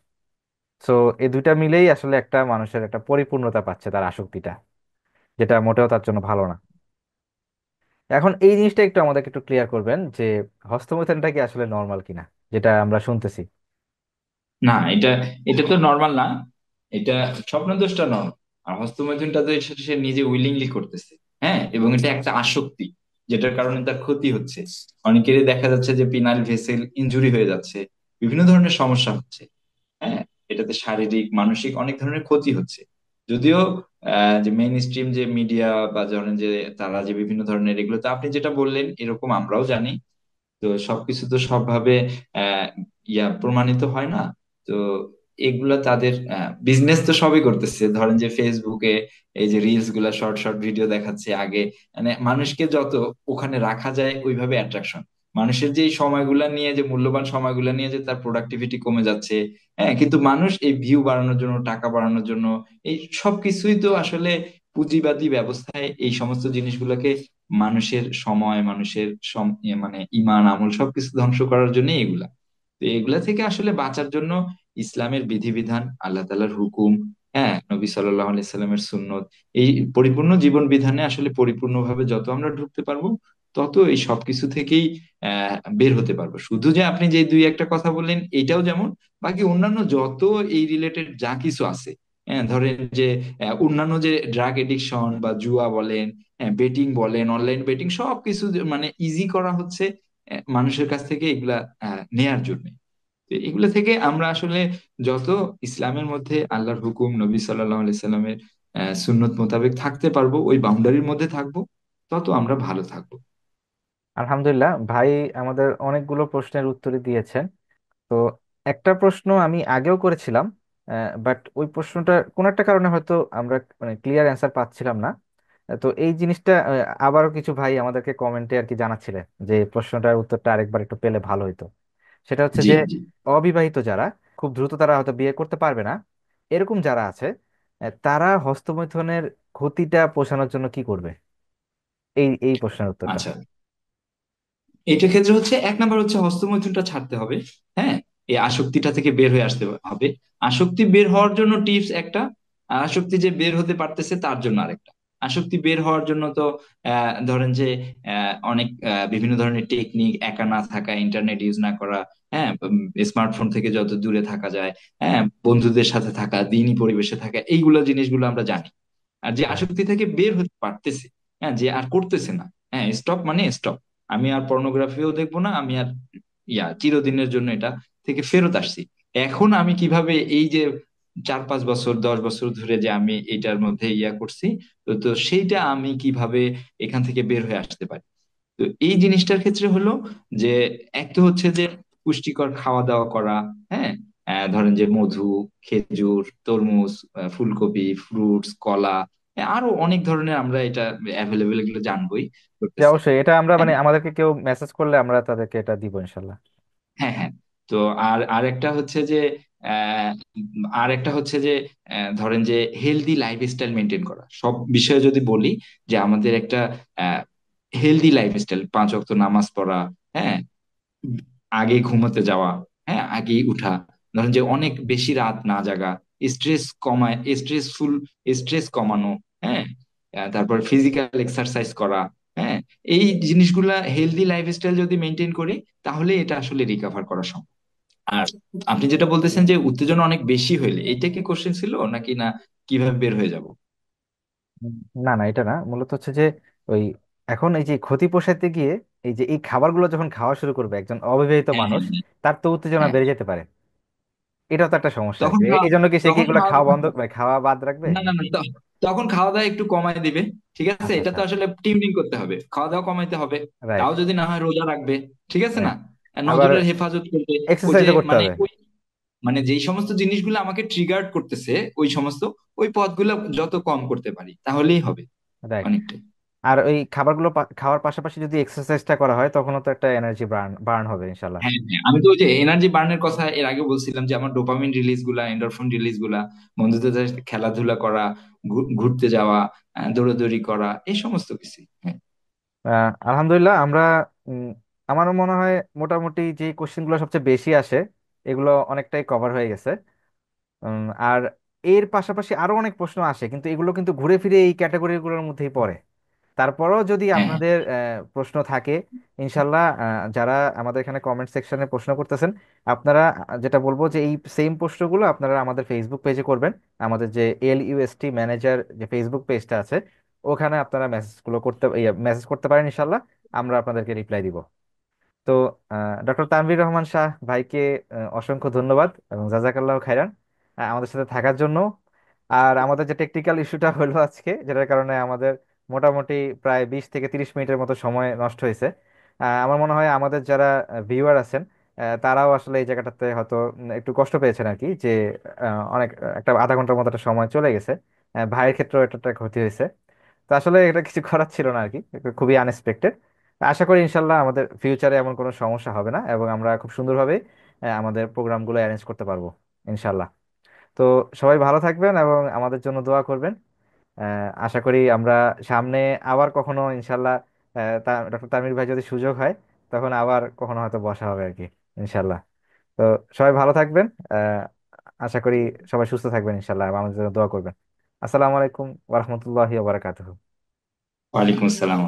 সো এই দুইটা মিলেই আসলে একটা মানুষের একটা পরিপূর্ণতা পাচ্ছে তার আসক্তিটা, যেটা মোটেও তার জন্য ভালো না। এখন এই জিনিসটা একটু আমাদেরকে একটু ক্লিয়ার করবেন যে হস্তমৈথুনটা কি আসলে নর্মাল কিনা, যেটা আমরা শুনতেছি। না, এটা এটা তো নর্মাল না, এটা স্বপ্নদোষটা নর্মাল। আর হস্তমৈথুনটা তো সে নিজে উইলিংলি করতেছে। হ্যাঁ, এবং এটা একটা আসক্তি, যেটার কারণে তার ক্ষতি হচ্ছে। অনেকেরই দেখা যাচ্ছে যে পিনাল ভেসেল ইনজুরি হয়ে যাচ্ছে, বিভিন্ন ধরনের সমস্যা হচ্ছে। হ্যাঁ, এটাতে শারীরিক মানসিক অনেক ধরনের ক্ষতি হচ্ছে। যদিও যে মেইন স্ট্রিম যে মিডিয়া বা ধরেন যে তারা যে বিভিন্ন ধরনের, এগুলো তো আপনি যেটা বললেন এরকম আমরাও জানি। তো সবকিছু তো সবভাবে আহ প্রমাণিত হয় না। তো এগুলা তাদের বিজনেস তো সবই করতেছে। ধরেন যে ফেসবুকে এই যে রিলস গুলা, শর্ট শর্ট ভিডিও দেখাচ্ছে আগে, মানে মানুষকে যত ওখানে রাখা যায় ওইভাবে অ্যাট্রাকশন, মানুষের যে এই সময়গুলা নিয়ে, যে মূল্যবান সময়গুলা নিয়ে যে তার প্রোডাক্টিভিটি কমে যাচ্ছে। হ্যাঁ, কিন্তু মানুষ এই ভিউ বাড়ানোর জন্য, টাকা বাড়ানোর জন্য, এই সবকিছুই তো আসলে পুঁজিবাদী ব্যবস্থায় এই সমস্ত জিনিসগুলোকে, মানুষের সময়, মানুষের মানে ইমান আমল সবকিছু ধ্বংস করার জন্য এগুলা। তো এগুলা থেকে আসলে বাঁচার জন্য ইসলামের বিধিবিধান, আল্লাহ তাআলার হুকুম, হ্যাঁ, নবী সাল্লাল্লাহু আলাইহি সাল্লামের সুন্নত, এই পরিপূর্ণ জীবন বিধানে আসলে পরিপূর্ণভাবে যত আমরা ঢুকতে পারবো, তত এই সবকিছু থেকেই বের হতে পারবো। শুধু যে আপনি যে দুই একটা কথা বললেন এটাও যেমন, বাকি অন্যান্য যত এই রিলেটেড যা কিছু আছে, হ্যাঁ, ধরেন যে অন্যান্য যে ড্রাগ এডিকশন বা জুয়া বলেন, বেটিং বলেন, অনলাইন বেটিং, সবকিছু মানে ইজি করা হচ্ছে মানুষের কাছ থেকে এগুলা নেয়ার জন্য। তো এগুলো থেকে আমরা আসলে যত ইসলামের মধ্যে আল্লাহর হুকুম, নবী সাল্লাল্লাহু আলাইহি সাল্লামের সুন্নত মোতাবেক থাকতে পারবো, ওই বাউন্ডারির মধ্যে থাকবো, তত আমরা ভালো থাকবো। আলহামদুলিল্লাহ, ভাই আমাদের অনেকগুলো প্রশ্নের উত্তরই দিয়েছেন। তো একটা প্রশ্ন আমি আগেও করেছিলাম, বাট ওই প্রশ্নটা কোন একটা কারণে হয়তো আমরা মানে ক্লিয়ার অ্যান্সার পাচ্ছিলাম না। তো এই জিনিসটা আবারও কিছু ভাই আমাদেরকে কমেন্টে আর কি জানাচ্ছিলেন যে এই প্রশ্নটার উত্তরটা আরেকবার একটু পেলে ভালো হতো। সেটা হচ্ছে জি, যে জি। অবিবাহিত যারা, খুব দ্রুত তারা হয়তো বিয়ে করতে পারবে না, এরকম যারা আছে, তারা হস্তমৈথুনের ক্ষতিটা পোষানোর জন্য কি করবে? এই এই প্রশ্নের উত্তরটা। আচ্ছা, এটা ক্ষেত্রে হচ্ছে এক নাম্বার হচ্ছে হস্তমৈথুনটা ছাড়তে হবে। হ্যাঁ, এই আসক্তিটা থেকে বের হয়ে আসতে হবে। আসক্তি বের হওয়ার জন্য টিপস একটা, আর আসক্তি যে বের হতে পারতেছে তার জন্য আরেকটা। আসক্তি বের হওয়ার জন্য তো ধরেন যে অনেক বিভিন্ন ধরনের টেকনিক, একা না থাকা, ইন্টারনেট ইউজ না করা, হ্যাঁ, স্মার্টফোন থেকে যত দূরে থাকা যায়, হ্যাঁ, বন্ধুদের সাথে থাকা, দিনই পরিবেশে থাকা, এইগুলো জিনিসগুলো আমরা জানি। আর যে হ্যাঁ। আসক্তি থেকে বের হতে পারতেছে, হ্যাঁ, যে আর করতেছে না, হ্যাঁ, স্টপ মানে স্টপ, আমি আর পর্নোগ্রাফিও দেখবো না, আমি আর চিরদিনের জন্য এটা থেকে ফেরত আসছি। এখন আমি কিভাবে এই যে 4-5 বছর 10 বছর ধরে যে আমি এটার মধ্যে করছি, তো তো সেইটা আমি কিভাবে এখান থেকে বের হয়ে আসতে পারি। তো এই জিনিসটার ক্ষেত্রে হলো যে এক তো হচ্ছে যে পুষ্টিকর খাওয়া দাওয়া করা, হ্যাঁ, ধরেন যে মধু, খেজুর, তরমুজ, ফুলকপি, ফ্রুটস, কলা, আরো অনেক ধরনের আমরা এটা অ্যাভেলেবেল, এগুলো জানবোই, যে করতেছি। অবশ্যই এটা আমরা হ্যাঁ, মানে আমাদেরকে কেউ মেসেজ করলে আমরা তাদেরকে এটা দিব ইনশাল্লাহ। হ্যাঁ, হ্যাঁ। তো আর আরেকটা হচ্ছে যে আহ আর একটা হচ্ছে যে ধরেন যে হেলদি লাইফস্টাইল মেনটেন করা, সব বিষয়ে যদি বলি, যে আমাদের একটা হেলদি লাইফস্টাইল, 5 ওয়াক্ত নামাজ পড়া, হ্যাঁ, আগে ঘুমোতে যাওয়া, হ্যাঁ, আগেই উঠা, ধরেন যে অনেক বেশি রাত না জাগা, স্ট্রেস কমায়, স্ট্রেস কমানো, হ্যাঁ, তারপর ফিজিক্যাল এক্সারসাইজ করা, হ্যাঁ, এই জিনিসগুলা হেলদি লাইফস্টাইল যদি মেনটেন করি, তাহলে এটা আসলে রিকভার করা সম্ভব। আর আপনি যেটা বলতেছেন যে উত্তেজনা অনেক বেশি হইলে, এটা কি কোশ্চেন ছিল নাকি, না কিভাবে বের হয়ে যাব? উম, না না, এটা না, মূলত হচ্ছে যে ওই এখন এই যে ক্ষতি পোষাইতে গিয়ে এই যে এই খাবারগুলো যখন খাওয়া শুরু করবে একজন অবিবাহিত হ্যাঁ, মানুষ, হ্যাঁ, হ্যাঁ, তার তো উত্তেজনা হ্যাঁ। বেড়ে যেতে পারে। এটাও তো একটা সমস্যা আর তখন কি। এই জন্য কি সে কি তখন এগুলো খাওয়া খাওয়া বন্ধ মানে খাওয়া বাদ রাখবে? না, না, না, তখন খাওয়া দাওয়া একটু কমায় দিবে। ঠিক আছে, আচ্ছা এটা আচ্ছা। তো আসলে টিউনিং করতে হবে, খাওয়া দাওয়া কমাইতে হবে। রাইট। তাও যদি না হয় রোজা রাখবে, ঠিক আছে না, রাইট। আর আবার নজরের হেফাজত করবে। ওই যে এক্সারসাইজও করতে মানে হবে। ওই মানে যেই সমস্ত জিনিসগুলো আমাকে ট্রিগার করতেছে, ওই সমস্ত ওই পথগুলো যত কম করতে পারি তাহলেই হবে রাইট। অনেকটাই। আর ওই খাবারগুলো খাওয়ার পাশাপাশি যদি এক্সারসাইজটা করা হয় তখনও তো একটা এনার্জি বার্ন বার্ন হবে ইনশাল্লাহ। হ্যাঁ, হ্যাঁ, আমি তো ওই যে এনার্জি বার্নের কথা এর আগে বলছিলাম, যে আমার ডোপামিন রিলিজ গুলা, এন্ডোরফিন রিলিজ গুলা, বন্ধুদের সাথে খেলাধুলা করা, ঘুরতে যাওয়া, দৌড়াদৌড়ি করা, এই সমস্ত কিছু। হ্যাঁ, আলহামদুলিল্লাহ আমরা উম, আমারও মনে হয় মোটামুটি যে কোশ্চেনগুলো সবচেয়ে বেশি আসে এগুলো অনেকটাই কভার হয়ে গেছে। আর এর পাশাপাশি আরো অনেক প্রশ্ন আসে কিন্তু এগুলো কিন্তু ঘুরে ফিরে এই ক্যাটাগরিগুলোর মধ্যেই পড়ে। তারপরও যদি হ্যাঁ, হ্যাঁ, আপনাদের প্রশ্ন থাকে ইনশাল্লাহ, যারা আমাদের এখানে কমেন্ট সেকশনে প্রশ্ন করতেছেন, আপনারা যেটা বলবো যে এই সেম প্রশ্নগুলো আপনারা আমাদের ফেসবুক পেজে করবেন। আমাদের যে LUST ম্যানেজার যে ফেসবুক পেজটা আছে ওখানে আপনারা মেসেজ করতে পারেন ইনশাল্লাহ, আমরা আপনাদেরকে রিপ্লাই দিব। তো ডক্টর তানভীর রহমান শাহ ভাইকে অসংখ্য ধন্যবাদ এবং জাজাকাল্লাহ খাইরান আমাদের সাথে থাকার জন্য। আর আমাদের যে টেকনিক্যাল ইস্যুটা হলো আজকে, যেটার কারণে আমাদের মোটামুটি প্রায় 20 থেকে 30 মিনিটের মতো সময় নষ্ট হয়েছে। আমার মনে হয় আমাদের যারা ভিউয়ার আছেন তারাও আসলে এই জায়গাটাতে হয়তো একটু কষ্ট পেয়েছেন আর কি, যে অনেক একটা আধা ঘন্টার মতো একটা সময় চলে গেছে। ভাইয়ের ক্ষেত্রেও এটা একটা ক্ষতি হয়েছে। তো আসলে এটা কিছু করার ছিল না আর কি, এটা খুবই আনএক্সপেক্টেড। আশা করি ইনশাল্লাহ আমাদের ফিউচারে এমন কোনো সমস্যা হবে না এবং আমরা খুব সুন্দরভাবে আমাদের প্রোগ্রামগুলো অ্যারেঞ্জ করতে পারবো ইনশাল্লাহ। তো সবাই ভালো থাকবেন এবং আমাদের জন্য দোয়া করবেন। আশা করি আমরা সামনে আবার কখনো ইনশাল্লাহ ডক্টর তামির ভাই যদি সুযোগ হয় তখন আবার কখনো হয়তো বসা হবে আর কি ইনশাল্লাহ। তো সবাই ভালো থাকবেন। আহ, আশা করি সবাই সুস্থ থাকবেন ইনশাল্লাহ এবং আমাদের জন্য দোয়া করবেন। আসসালামু আলাইকুম ওয়া রাহমাতুল্লাহি ওয়া বারাকাতুহু। ওয়ালাইকুম আসসালাম।